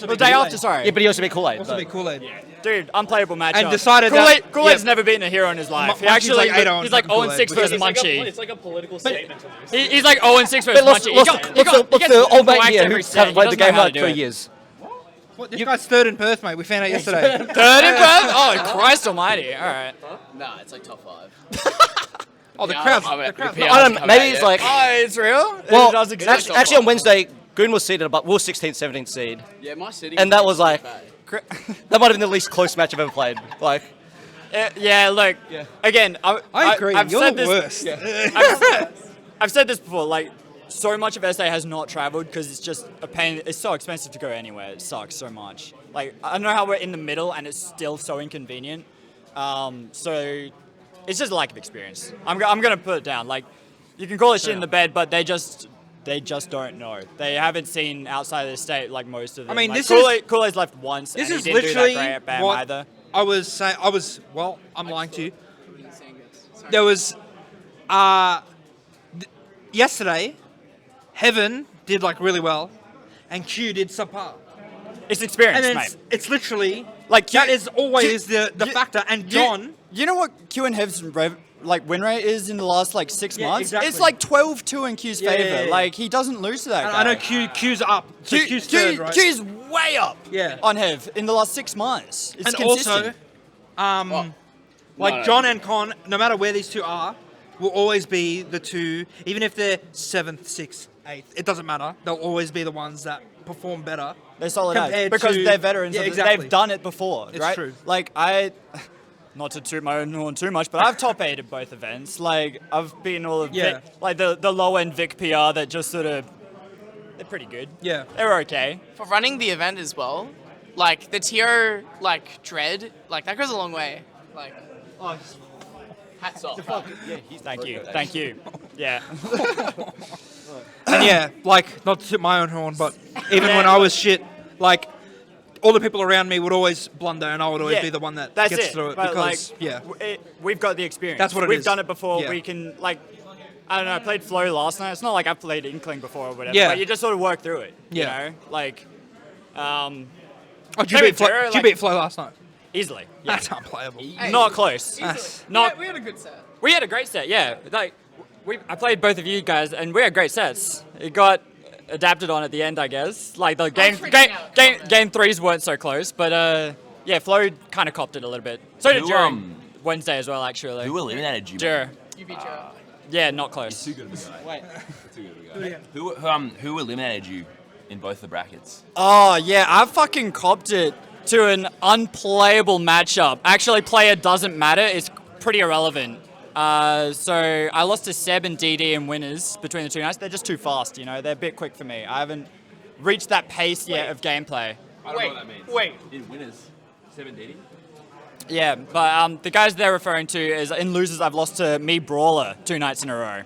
The day after, sorry. Yeah, but he also beat Kool-Aid. Also so- be Kool-Aid. Dude, unplayable matchup. And decided that- Kool-Aid's yeah. never beaten a hero in his life. He Munchie's actually, like 8-0 he's like on 0-6 Kool-Aid, versus which Munchie. It's like a political statement. He's like 0-6 versus But lost Munchie. the old mate here who hasn't played the game like 2 years. What, this guy's 3rd in Perth, mate. We found out yesterday. Third in Perth? Oh, Christ almighty. All right. Nah, it's like top 5. Oh, the Yeah, crowd's. I'm- The crowd's yeah, I don't know. Maybe it's like. Oh, it's real? Well, It does exist. actually on Wednesday, Goon was seeded about. We were 16th, 17th seed, Yeah, my city. and that was like. bad. That might have been the least close match I've ever played. Like. Yeah, look. Again, I agree. I've You're said the this, worst. I've said this before. Like, so much of SA has not traveled because it's just a pain. It's so expensive to go anywhere. It sucks so much. Like, I don't know how we're in the middle and it's still so inconvenient. So it's just a lack of experience. I'm gonna put it down. Like, you can call it shit in the bed, but they just don't know. They haven't seen outside of the state like most of them. I mean, like, this is- Kool-Aid's left once. This and is he didn't literally do that great at BAM what either. I was saying. Well, I'm lying to you. There was, yesterday, Heaven did like really well, and Q did subpar. It's experience, And then mate. it's literally Like that is always the you- factor. And You- John, you know what Q and Hev's win rate is in the last like 6 Yeah, months? exactly. It's like 12-2 in Q's Yeah, favor. yeah, yeah. Like he doesn't lose to that and guy. I know Q's up. So Q's third, right? Q's way up. Yeah. On Hev in the last 6 months. It's And consistent. also, like no. John and Con, no matter where these two are, will always be the two, even if they're 7th, 6th, 8th. It doesn't matter. They'll always be the ones that perform better. They're solid as compared because to- they're veterans. Yeah, and exactly. They've done it before, It's right? true. Like not to toot my own horn too much, but I've top 8 at both events. Like I've been all of Yeah. like the low end Vic PR that just sort of they're pretty good. Yeah. They're okay. For running the event as well, like the TO like dread, like that goes a long way. Like, hats off. Thank you. Thank you. Yeah. And yeah, like, not to toot my own horn, but even when I was shit, like, all the people around me would always blunder, and I would always Yeah, be the one that that's gets it. through it. But, Because, like, yeah. We've got the experience. That's what it We've is. done it before. Yeah. We can like. I don't know. I played Flow last night. It's not like I've played Inkling before or whatever. Yeah. But you just sort of work through it. Yeah. You know, like. Oh, did you Maybe beat Flo, Tara, did you like- beat Flo last night? Easily. Yeah. That's unplayable. Not close. That's- Not. We had a good set. We had a great set. Yeah. Like. I played both of you guys, and we had great sets. It got adapted on at the end, I guess. Like the game threes weren't so close, but yeah, Flo kind of copped it a little bit. So did Who, during Wednesday as well, actually. Who eliminated you? Jur. You beat Joe. Yeah, not close. Too good of a guy. Wait. Too good of a guy. Who eliminated you in both the brackets? Oh yeah, I fucking copped it to an unplayable matchup. Actually, player doesn't matter. It's pretty irrelevant. So I lost to Seb and DD in winners between the two nights. They're just too fast, you know. They're a bit quick for me. I haven't reached that pace yet of gameplay. I don't know what that means. Wait. In winners, 7 dating? Yeah, but the guys they're referring to is in losers. I've lost to me Brawler 2 nights in a row.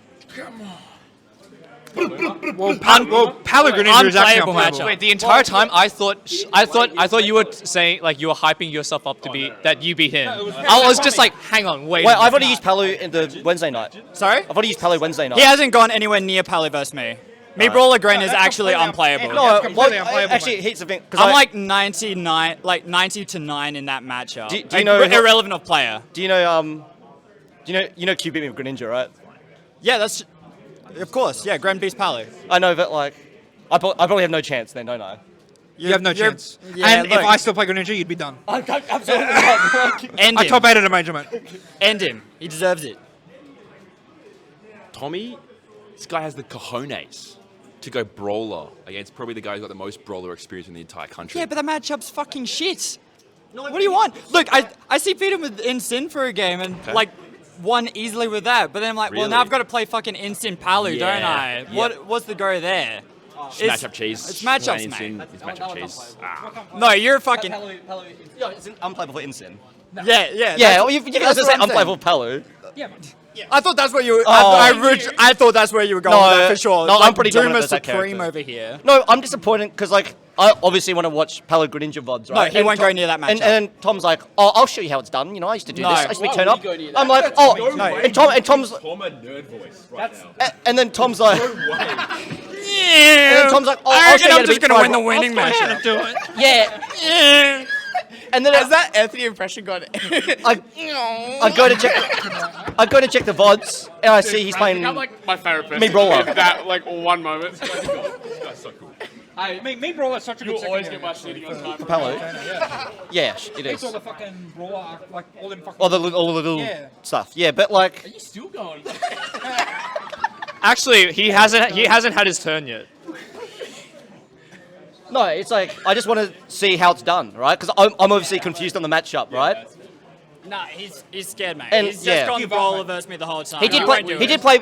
Well, Palo Greninja is actually Unplayable unplayable. matchup. Wait, the entire time I thought you were saying like you were hyping yourself up to be that you beat him. I was just like, hang on, wait. Wait, I've already used Palo in the Wednesday night. Sorry? I've already used Palo Wednesday night. He hasn't gone anywhere near Pally versus me. Me Brawler Gren is actually unplayable. No, completely unplayable, actually, mate. here's the thing. I'm like 99, like 90 to 9 in that matchup. Do you Like, know- irrelevant of player? Do you know Q beat me with Greninja, right? Yeah, that's of course. Yeah, Gren beats Pally. I know, but like, I probably have no chance then, don't I? You have no chance. Yeah, And look. if I still play Greninja, you'd be done. Absolutely not. End I him. top 8 at a major, mate. End him. He deserves it. Tommy, this guy has the cojones to go brawler against probably the guy who's got the most brawler experience in the entire country. Yeah, but that matchup's fucking shit. What do you want? Look, I see beat him with Insyn for a game and like won easily with that. But then I'm like, well, now Really? I've got to play fucking Insyn Palu, Yeah, don't I? yeah. What's the go there? It's matchup cheese. It's matchups, It's mate. It's matchup cheese. Ah. No, you're fucking. Yeah, it's unplayable for Insyn. Yeah. Yeah, that's- well, you guys that's just what say I'm saying. unplayable Palo. I thought that's where you were. Oh. I thought that's where you were going No, with that for sure. no, Like, I'm pretty dominant Duma with that Supreme character. over here. No, I'm disappointed because like I obviously want to watch Palo Greninja VODs, No, right? he won't go near that And matchup. then Tom's like, "Oh, I'll show you how it's done." You know, I used to do No. this. I used to be Why turn would up. he go near I'm that? like, "Oh," No. and Tom's Former nerd voice right now. and then Tom's like, Yeah. then Tom's like, "Oh, I I'll reckon show you how I'm to just beat gonna win the Palo." winning matchup. Yeah. And then Has that Anthony impression got I go to check the VODs and I see he's playing. I'm like my favorite person. Me brawler. That like one moment. This guy's so cool. Me Brawler is such a You'll good always secondary. get my shitting on time. Palo. Yeah, it It's is. all the fucking Brawler, like, all them fucking... All the little Yeah. stuff. Yeah, but like, Are you still going? Actually, he hasn't had his turn yet. no, it's like I just want to see how it's done, right? Because I'm obviously confused on the matchup, right? Nah, he's scared, mate. And- He's just yeah. gone brawler versus me the whole time. He did play.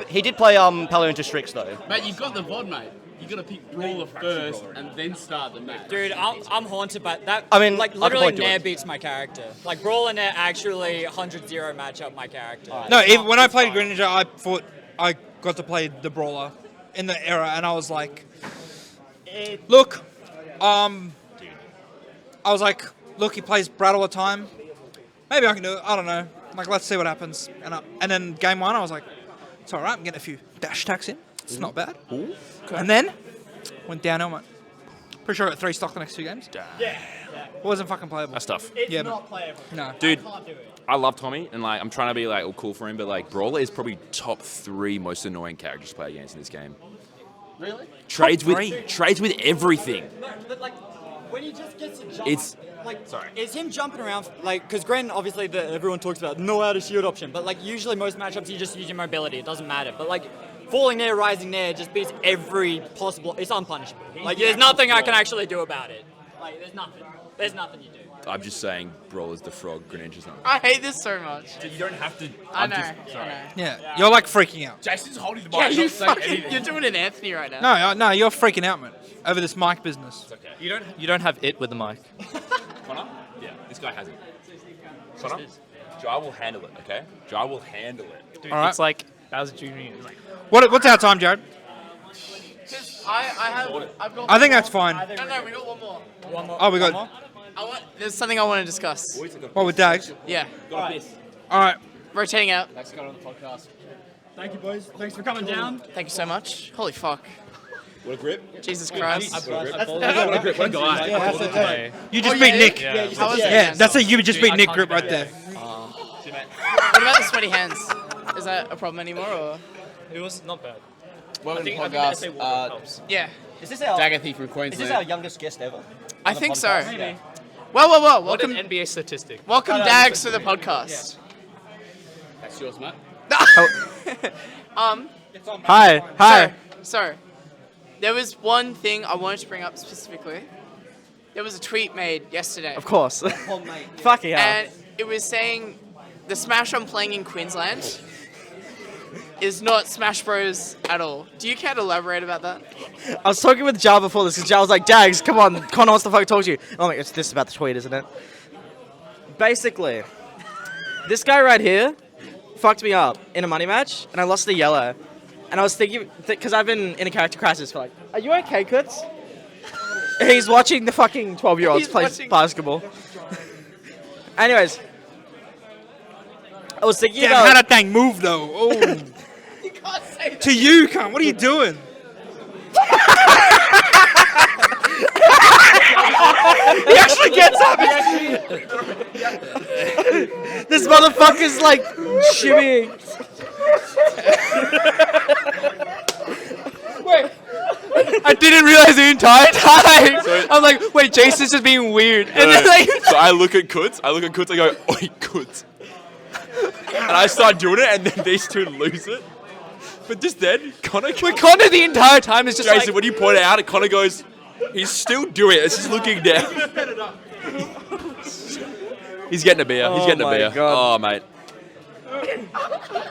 He did play Palo into Strix though. Mate, you've got the VOD, mate. You gotta pick brawler first and then start the match. Dude, I'm haunted by that. I mean, like I can literally point to Nair it. beats my character. Like Brawl and Nair actually 100-0 match up my character. No, even when I played Greninja, I thought I got to play the Brawler in the era, and I was like, look, I was like, look, he plays Brad all the time. Maybe I can do it. I don't know. Like, let's see what happens. And then game 1, I was like, it's all right. I'm getting a few dash attacks in. It's not bad. And then went downhill, mate. Pretty sure I got 3 stock the next 2 games. Yeah. It wasn't fucking playable. That's tough. It's Yeah, not playable. No. Dude, I love Tommy, and like I'm trying to be like all cool for him, but like Brawler is probably top 3 most annoying characters to play against in this game. Really? Trades Top with everything. No, but like when he just gets to jump, It's- like it's him jumping around like because Gren obviously everyone talks about no out of shield option, but like usually most matchups you just use your mobility. It doesn't matter. But like falling there, rising there, just beats every possible. It's unpunishable. Like there's nothing I can actually do about it. Like there's nothing. There's nothing you do. I'm just saying, Brawler's the frog, Greninja's or something. I hate this so much. You don't have to. I know. Yeah, you're like freaking out. Jason's holding the mic. Yeah, not you saying fucking, anything. you're doing an Anthony right now. No, you're freaking out, man, over this mic business. You don't have it with the mic. Connor? Yeah, this guy has it. Connor? Jai will handle it, okay? Jai will handle it. Dude, All right. It's like Bowser Jr. What's our time, Jared? I've got I think that's fine. No, we got one more. Oh, we got. There's something I want to discuss. What with Dags? Yeah. All right. Rotating out. Thanks for coming on the podcast. Thank you, boys. Thanks for coming down. Thank you so much. Holy fuck. What a grip. Jesus Christ. What a grip. What a guy. You just beat Nick. Yeah, how was it? Yeah, that's a you just beat Nick grip right there. What about the sweaty hands? Is that a problem anymore, or? It was not bad. Welcome to the I think podcast. SA water helps. Yeah. Is this our Dagathy from is Queensland. this our youngest guest ever? I on the think so. podcast? Yeah. Well. What Welcome, an NBA statistic. welcome Dags to the podcast. That's yours, Matt. Hi. So, there was one thing I wanted to bring up specifically. There was a tweet made yesterday, Of course. Fucking hell. and it was saying the Smash I'm playing in Queensland is not Smash Bros at all. Do you care to elaborate about that? I was talking with Jar before this, because Jar was like, Dags, come on, Connor wants to fucking talk to you. I'm like, it's this about the tweet, isn't it? Basically, this guy right here fucked me up in a money match, and I lost the yellow. And I was thinking, because I've been in a character crisis for like, are you okay, Keutz? He's watching the fucking 12-year-olds He's play watching- basketball. Anyways, I was thinking Damn, about... how that thing move though? Oh, You can't say that. to you, cunt. What are you doing? He actually gets up. This motherfucker's like shimmying. Wait. I didn't realize the entire time. I'm like, wait, Jason's just being weird. And then like, So I look at Keutz, I go, oi, Keutz. And I start doing it, and then these two lose it. But just then, Connor Connor the entire time is just Jason, like, when you point it out, Connor goes, he's still doing it. It's just looking down. He's getting a beer. He's getting a my beer. God. Oh, mate.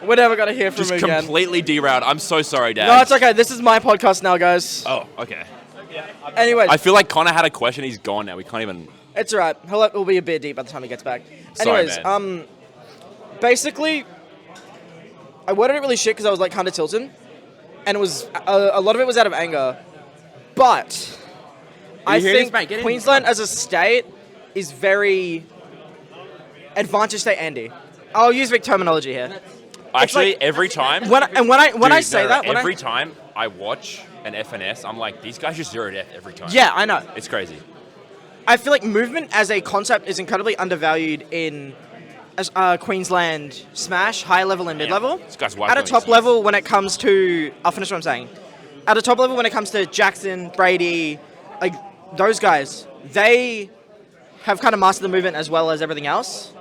We're never gonna hear from Just him again. completely derailed. I'm so sorry, Dad. No, it's okay. This is my podcast now, guys. Oh, okay. Anyway, I feel like Connor had a question. He's gone now. We can't even... it's alright. We'll be a bit deep by the time he gets back. Sorry, Anyways, man. basically, I worded it really shit because I was like kind of tilted, and it was a lot of it was out of anger. But I you hear this, think mate? Get in. Queensland as a state is very advantage state Andy. I'll use big terminology here. Actually, like- every time... When I Dude, say no, that, every time I watch an FNS, I'm like, these guys just zero death every time. yeah, I know. It's crazy. I feel like movement as a concept is incredibly undervalued in Queensland Smash, high level and mid level. This guy's At a top level when it comes to, I'll finish what I'm saying. At a top level when it comes to Jackson, Brady, like those guys, they have kind of mastered the movement as well as everything else.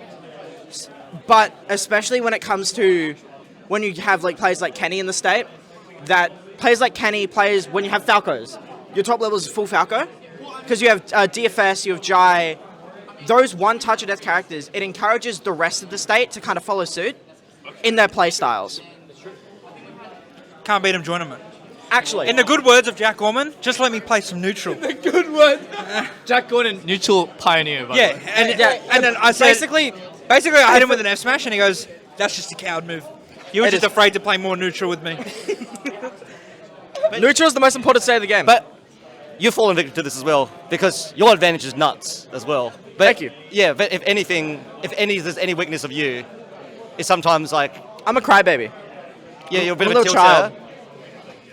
But especially when it comes to when you have like players like Kenny in the state, that players like Kenny, players when you have Falcos, your top level is full Falco. Because you have DFS, you have Jai, those one-touch or death characters, it encourages the rest of the state to kind of follow suit in their play styles. Can't beat him, join him. Actually, In the good words of Jack Gorman, just let me play some neutral. good one. Jack Gordon, neutral pioneer. By the Yeah, way. and then I said, basically, basically I hit him with an F smash, and he goes, "That's just a coward move. You were It just is. afraid to play more neutral with me." neutral is the most important state of the game. But you've fallen victim to this as well because your advantage is nuts as well. But, Thank you. Yeah, but if there's any weakness of you, it's sometimes like I'm a crybaby. yeah, you're a bit I'm of a a little tilter. child.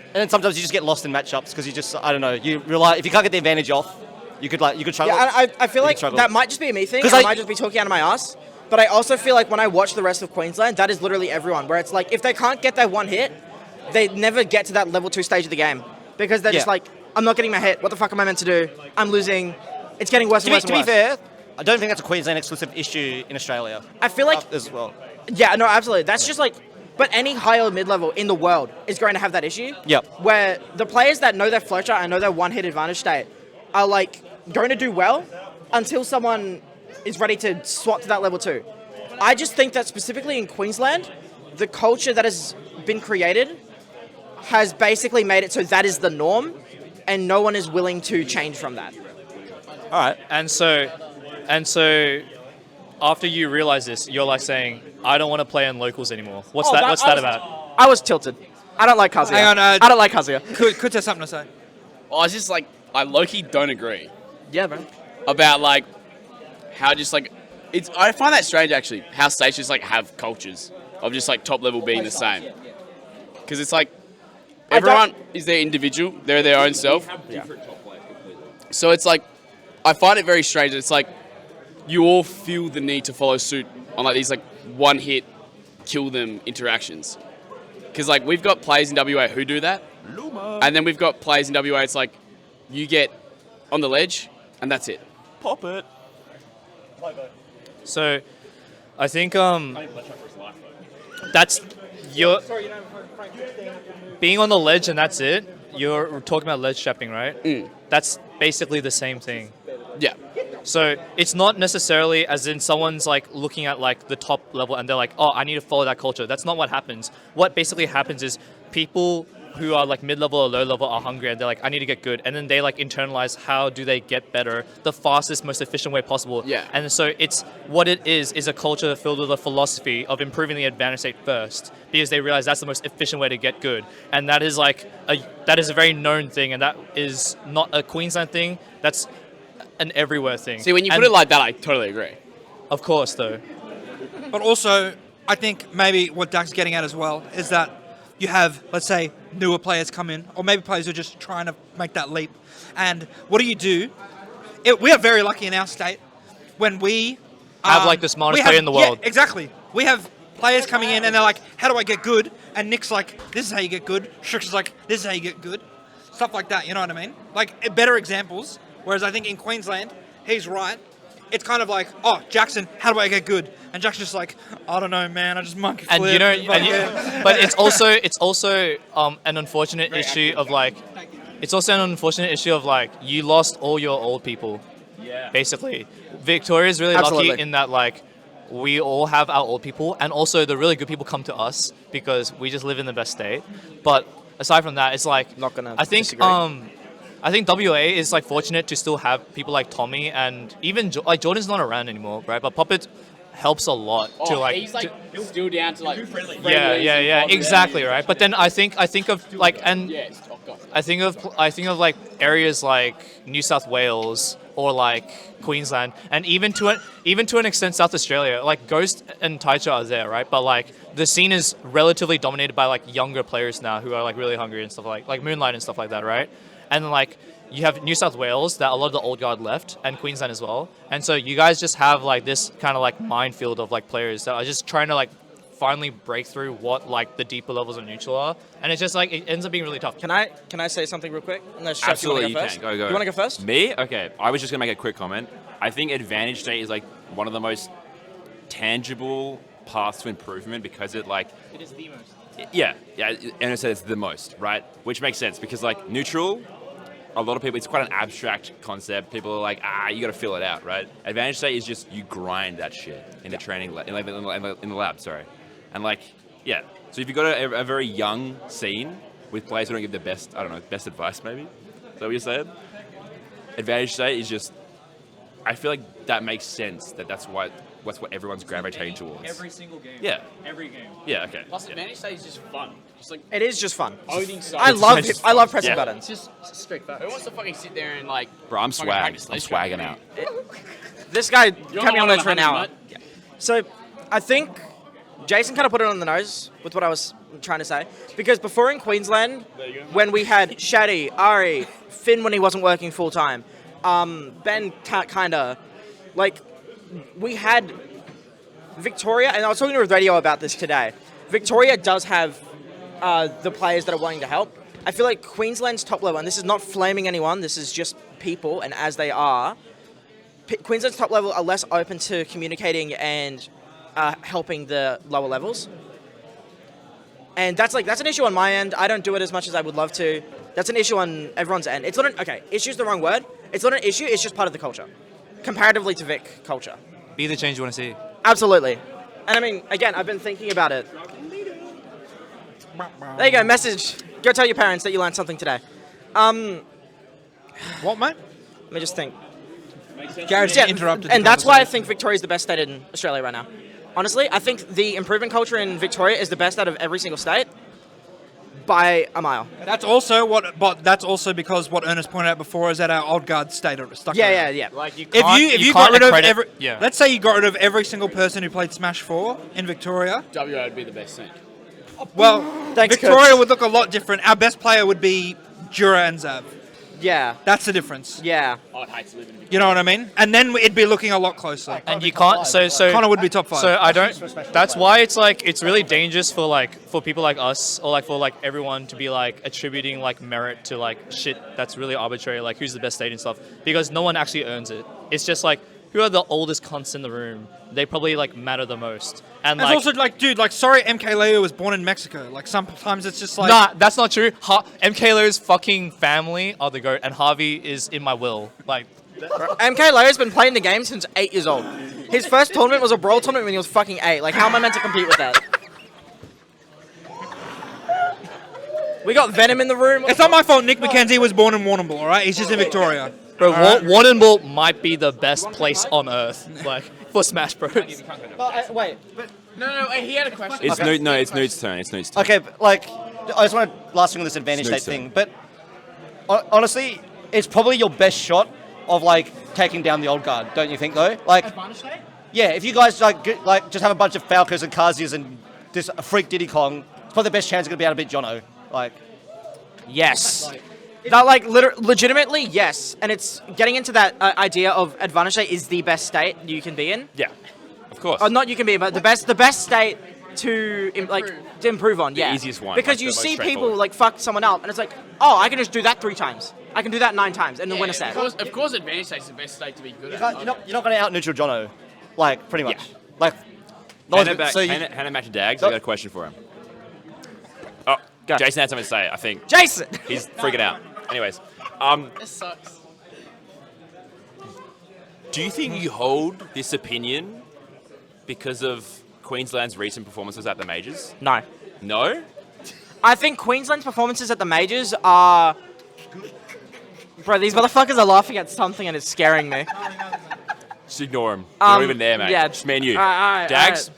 And then sometimes you just get lost in matchups because you just I don't know you rely if you can't get the advantage off, you could struggle. Yeah, I feel You like struggle. that might just be a me thing. 'Cause I I- might just be talking out of my ass. But I also feel like when I watch the rest of Queensland, that is literally everyone. Where it's like, if they can't get that one hit, they never get to that level 2 stage of the game. Because they're just Yeah. like, I'm not getting my hit. What the fuck am I meant to do? I'm losing. It's getting worse and worse To and be worse. fair, I don't think that's a Queensland exclusive issue in Australia I feel like, as well. yeah, no, absolutely. That's just like, But any high or mid-level in the world is going to have that issue. Yep. Where the players that know their flowchart and know their one-hit advantage state are like going to do well until someone is ready to swap to that level 2. I just think that specifically in Queensland, the culture that has been created has basically made it so that is the norm, and no one is willing to change from that. All right. And so, after you realize this, you're like saying, "I don't want to play in locals anymore." What's that? What's that about? I was tilted. I don't like Kazuya. Hang on, I don't like Kazuya. Could have something to say. Well, I just like I low-key don't agree Yeah, man. about like how just like it's. I find that strange actually how states just like have cultures of just like top level being the same. Because it's like everyone is their individual, they're their own self. So it's like I find it very strange. It's like you all feel the need to follow suit on like these like one hit kill them interactions. Because like we've got players in WA who do that, and then we've got players in WA. It's like you get on the ledge and that's it. Pop it. So, I think that's you're being on the ledge and that's it. You're talking about ledge trapping, right? That's basically the same thing. Yeah. So it's not necessarily as in someone's like looking at like the top level and they're like, oh, I need to follow that culture. That's not what happens. What basically happens is people who are like mid-level or low-level are hungry and they're like, I need to get good. And then they like internalize how do they get better the fastest, most efficient way possible. Yeah. And so it's what it is a culture filled with a philosophy of improving the advantage state first because they realize that's the most efficient way to get good. And that is like that is a very known thing, and that is not a Queensland thing. That's an everywhere thing. See, when you put it like that, I totally agree. Of course, though. But also, I think maybe what Doug's getting at as well is that you have, let's say, newer players come in, or maybe players who are just trying to make that leap. And what do? We are very lucky in our state when we have like the smartest player in the world. Yeah, exactly. We have players coming in and they're like, how do I get good? And Nick's like, this is how you get good. Shook's like, this is how you get good. Stuff like that, you know what I mean? Like, better examples. Whereas I think in Queensland, he's right. It's kind of like, oh, Jackson, how do I get good? And Jackson's just like, I don't know, man. I just monkey flip. And you know, but it's also an unfortunate issue of like, you lost all your old people. Yeah. Basically, Victoria's really lucky in that like we all have our old people, and also the really good people come to us because we just live in the best state. But aside from that, it's like not gonna. I think WA is like fortunate to still have people like Tommy and even like Jordan's not around anymore, right? But Puppet helps a lot to like. He's like still down to like. Yeah, exactly, right. But then I think of like and I think of like areas like New South Wales or like Queensland, and even to an extent South Australia. Like Ghost and Taicho are there, right? But like the scene is relatively dominated by like younger players now who are like really hungry and stuff like Moonlight and stuff like that, right? And like you have New South Wales that a lot of the old guard left, and Queensland as well. And so you guys just have like this kind of like minefield of like players that are just trying to like finally break through what like the deeper levels of neutral are, and it's just like it ends up being really tough. Can I say something real quick? Absolutely, you can. Go. You want to go first? Me? Okay. I was just gonna make a quick comment. I think advantage state is like one of the most tangible paths to improvement because it is the most. Yeah, and I said it's the most, right? Which makes sense because like neutral, a lot of people, it's quite an abstract concept. People are like, you got to fill it out, right? Advantage state is just you grind that shit in the training, in the lab, sorry. And like, yeah. So if you've got a very young scene with players who don't give the best, I don't know, best advice maybe? Is that what you're saying? Advantage state is just, I feel like that makes sense that's what everyone's gravitating towards. Every single game. Yeah. Every game. Yeah, okay. Plus, advantage state is just fun. Just like it is just fun. owning stuff. I love pressing buttons. It's just straight facts. Who wants to fucking sit there and like? Bro, I'm swagging out. This guy kept me on ledge for an hour. Yeah. So, I think Jason kind of put it on the nose with what I was trying to say. Because before in Queensland, when we had Shaddy, Ari, Finn when he wasn't working full time, Ben kinda, like, we had Victoria, and I was talking to a radio about this today. Victoria does have the players that are wanting to help. I feel like Queensland's top level, and this is not flaming anyone, this is just people, and as they are, Queensland's top level are less open to communicating and helping the lower levels. And that's an issue on my end. I don't do it as much as I would love to. That's an issue on everyone's end. It's not issue's the wrong word. It's not an issue, it's just part of the culture. Comparatively to Vic culture. Be the change you want to see. Absolutely. And I mean, again, I've been thinking about it. There you go, message. Go tell your parents that you learned something today. What, mate? Let me just think. Garrett's interrupted. And that's why I think Victoria's the best state in Australia right now. Honestly, I think the improvement culture in Victoria is the best out of every single state by a mile. That's also because what Ernest pointed out before is that our old guard stayed stuck. Yeah. Like you If you got rid of every, yeah. let's say you got rid of every single person who played Smash 4 in Victoria. WA would be the best thing. Well, Thanks, Victoria Coach. would look a lot different. Our best player would be Jura and Zav. Yeah. That's the difference. Yeah. I'd hate to live in Victoria. You know what I mean? And then it'd be looking a lot closer. And you can't. So Connor would be top 5. So I don't. That's why it's like it's really dangerous for people like us or like for like everyone to be like attributing like merit to like shit that's really arbitrary, like who's the best state and stuff, because no one actually earns it. It's just like who are the oldest cunts in the room. They probably like matter the most. And It's like, also like, dude, like, sorry, MK Leo was born in Mexico. Like, sometimes it's just like, nah, that's not true. MK Lo's fucking family are the GOAT, and Harvey is in my will. Like, MK Leo's been playing the game since 8 years old. His first tournament was a brawl tournament when he was fucking 8. Like, how am I meant to compete with that? We got Venom in the room. it's not my fault. Nick McKenzie was born in Warrnambool, all right? He's just in Victoria. bro, Warrnambool might be the best place on earth, like for Smash Bros. Wait. No, he had a question. It's it's Nude's turn. It's Nude's turn. Okay, but, like, I just want to last thing on this advantage Snooze state thing, but honestly, it's probably your best shot of like taking down the old guard, don't you think? Though, like, yeah, if you guys like just have a bunch of Falcos and Kazias and this freak Diddy Kong, it's probably the best chance you're gonna be able to beat Jono. Like, Yes. That, like, legitimately, yes. And it's getting into that idea of advantage state is the best state you can be in. Yeah, of course. Or not you can be in, but the best state to improve on. Yeah. easiest one, Because like, you the most see people straightforward. like fuck someone up, and it's like, oh, I can just do that 3 times. I can do that 9 times, and then win a set. Of course, advantage state's the best state to be good at. you're not gonna out neutral Jono, like pretty much. Yeah. Like, Hand it back to Dags. I got a question for him. Oh, Go. Jason had something to say. I think Jason. he's freaking out. Anyways, This sucks. do you think you hold this opinion because of Queensland's recent performances at the majors? No. No. I think Queensland's performances at the majors are. Bro, these motherfuckers are laughing at something and it's scaring me. Just ignore him. They're not even there, mate. yeah. Just me and you. Alright, Dags.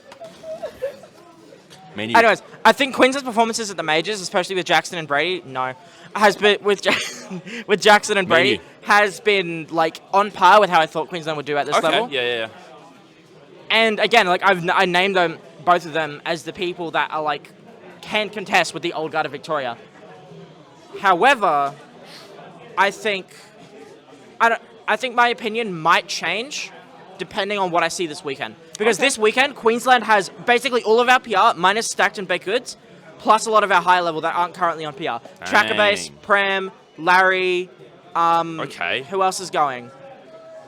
Me and you. Anyways, I think Queensland's performances at the majors, especially with Jackson and Brady, has been with Jackson and Brady Menu. has been like on par with how I thought Queensland would do at this Okay. level. Yeah. And again, like I named them both of them as the people that are like can contest with the old guard of Victoria. However, I think my opinion might change depending on what I see this weekend. Because this weekend, Queensland has basically all of our PR minus stacked and baked goods, plus a lot of our high level that aren't currently on PR. Tracker Base, Dang. Prem, Larry. Okay. Who else is going?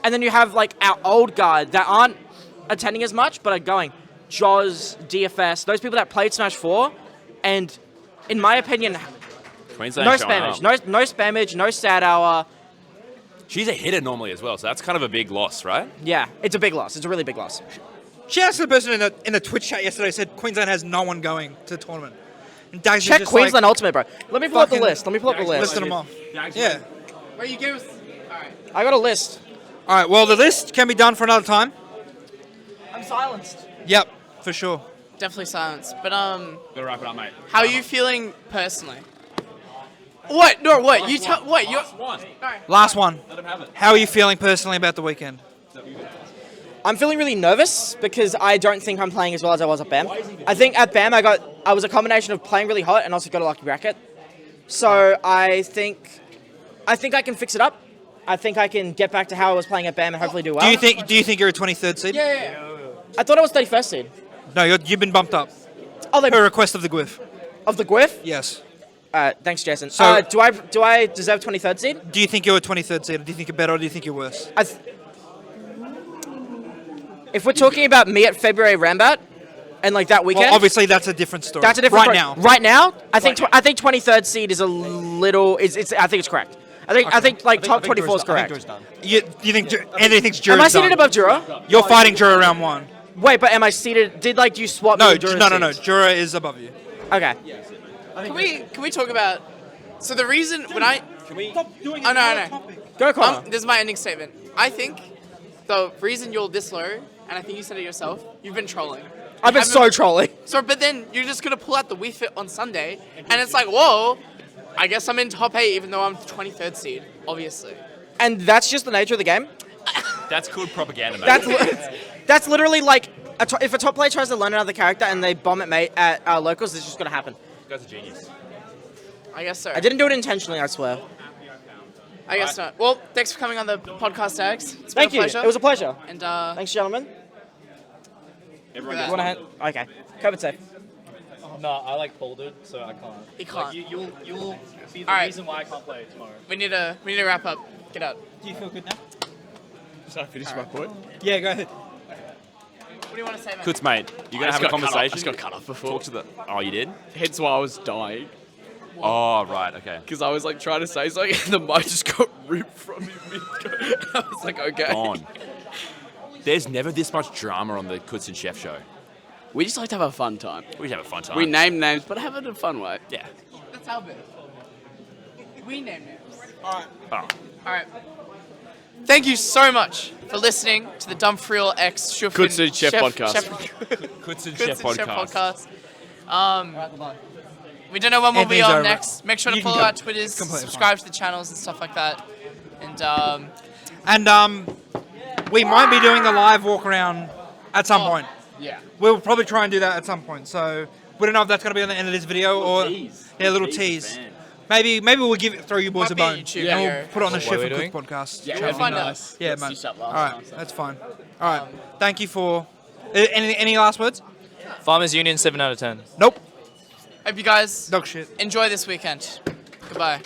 And then you have like our old guard that aren't attending as much, but are going. Jaws, DFS, those people that played Smash 4, and in my opinion, Queensland no showing spammage, up. no spammage, no sad hour. She's a hitter normally as well, so that's kind of a big loss, right? Yeah, it's a big loss. It's a really big loss. Shout out to the person in the Twitch chat yesterday said Queensland has no one going to the tournament. And Dags is Check just Queensland like, Ultimate, bro. Let me pull up the fucking list. listing them off. Yeah. Where you give us? All right. I got a list. All right. Well, the list can be done for another time. I'm silenced. Yep, for sure. Definitely silenced. But Gotta wrap it up, mate. how are you feeling personally? What? No, what? You tell. What? You. Last one. How are you feeling personally about the weekend? I'm feeling really nervous because I don't think I'm playing as well as I was at BAM. I think at BAM I was a combination of playing really hot and also got a lucky bracket. So I think I can fix it up. I think I can get back to how I was playing at BAM and hopefully do well. Do you think you're a 23rd seed? Yeah. I thought I was 31st seed. No, you've been bumped up. Oh, Per request of the Gwyff. of the Gwyff? Yes. Thanks, Jason. So- do I deserve 23rd seed? Do you think you're a 23rd seed? Or do you think you're better or do you think you're worse? If we're talking about me at February Rambat, and like that weekend. Well, obviously that's a different story. That's a different right story. now. Right now, I think 23rd seed is a little. I think it's correct. I think like top 24 is correct. You think Anthony thinks Jura's Am I done? seated above Jura? You're fighting Jura round 1. Wait, but am I seated? Did like you swap? No, me with Jura's no. seats? Jura is above you. Okay. Can we talk about? So the reason when I Stop doing Oh, no. Go, Connor. This is my ending statement. I think the reason you're this low, and I think you said it yourself, you've been trolling. I've been so trolling. So, but then you're just gonna pull out the Wii Fit on Sunday, and it's like, whoa, I guess I'm in top 8 even though I'm 23rd seed, obviously. And that's just the nature of the game. That's called propaganda, mate. That's literally like if a top player tries to learn another character and they bomb it at locals, it's just gonna happen. You guys are genius. I guess so. I didn't do it intentionally, I swear. I guess not. Well, thanks for coming on the podcast, Dags. It's Thank been a you. pleasure. It was a pleasure. And thanks, gentlemen. Everyone Yeah. gets You wanna okay. COVID safe. No, I like folded, so I can't. He can't. Like, you'll be the All right. reason why I can't play tomorrow. we need to wrap up. Get out. Do you feel good now? Should I finish my point? Yeah, go ahead. What do you want to say, man? Kutz, mate, you're going to have a cut off. I conversation. just got cut off before. Talk to the... Oh, you did? Hence why I was dying. Oh, right, okay. Because I was like trying to say something and the mic just got ripped from me. I was like, okay. Gone. There's never this much drama on the Kutz and Chef show. We just like to have a fun time. We just have a fun time. We name names, but have it in a fun way. Yeah. That's our bit. We name names. Oh. All right. Thank you so much for listening to the Dumb4Real X Chef Kutz and Chef podcast. Kutz and Kutz Chef and Chef podcast. podcast. We don't know when we'll be Anthony's on over. next. Make sure to You can follow go. our Twitters, Completely subscribe to the channels and stuff like that. And And we might be doing the live walk around at some point. yeah. We'll probably try and do that at some point. So we don't know if that's going to be on the end of this video or tease. yeah, a little tease. Maybe we'll throw you boys Might a be bone. YouTube and video. we'll put it on the What Chef are we and doing? Keutz podcast. Yeah, we'll find out. Yeah, man. Stitched up All last right, time, so. that's fine. All right, thank you for any last words? Farmers Union 7 out of 10. Nope. Hope you guys Dog shit. enjoy this weekend. Goodbye.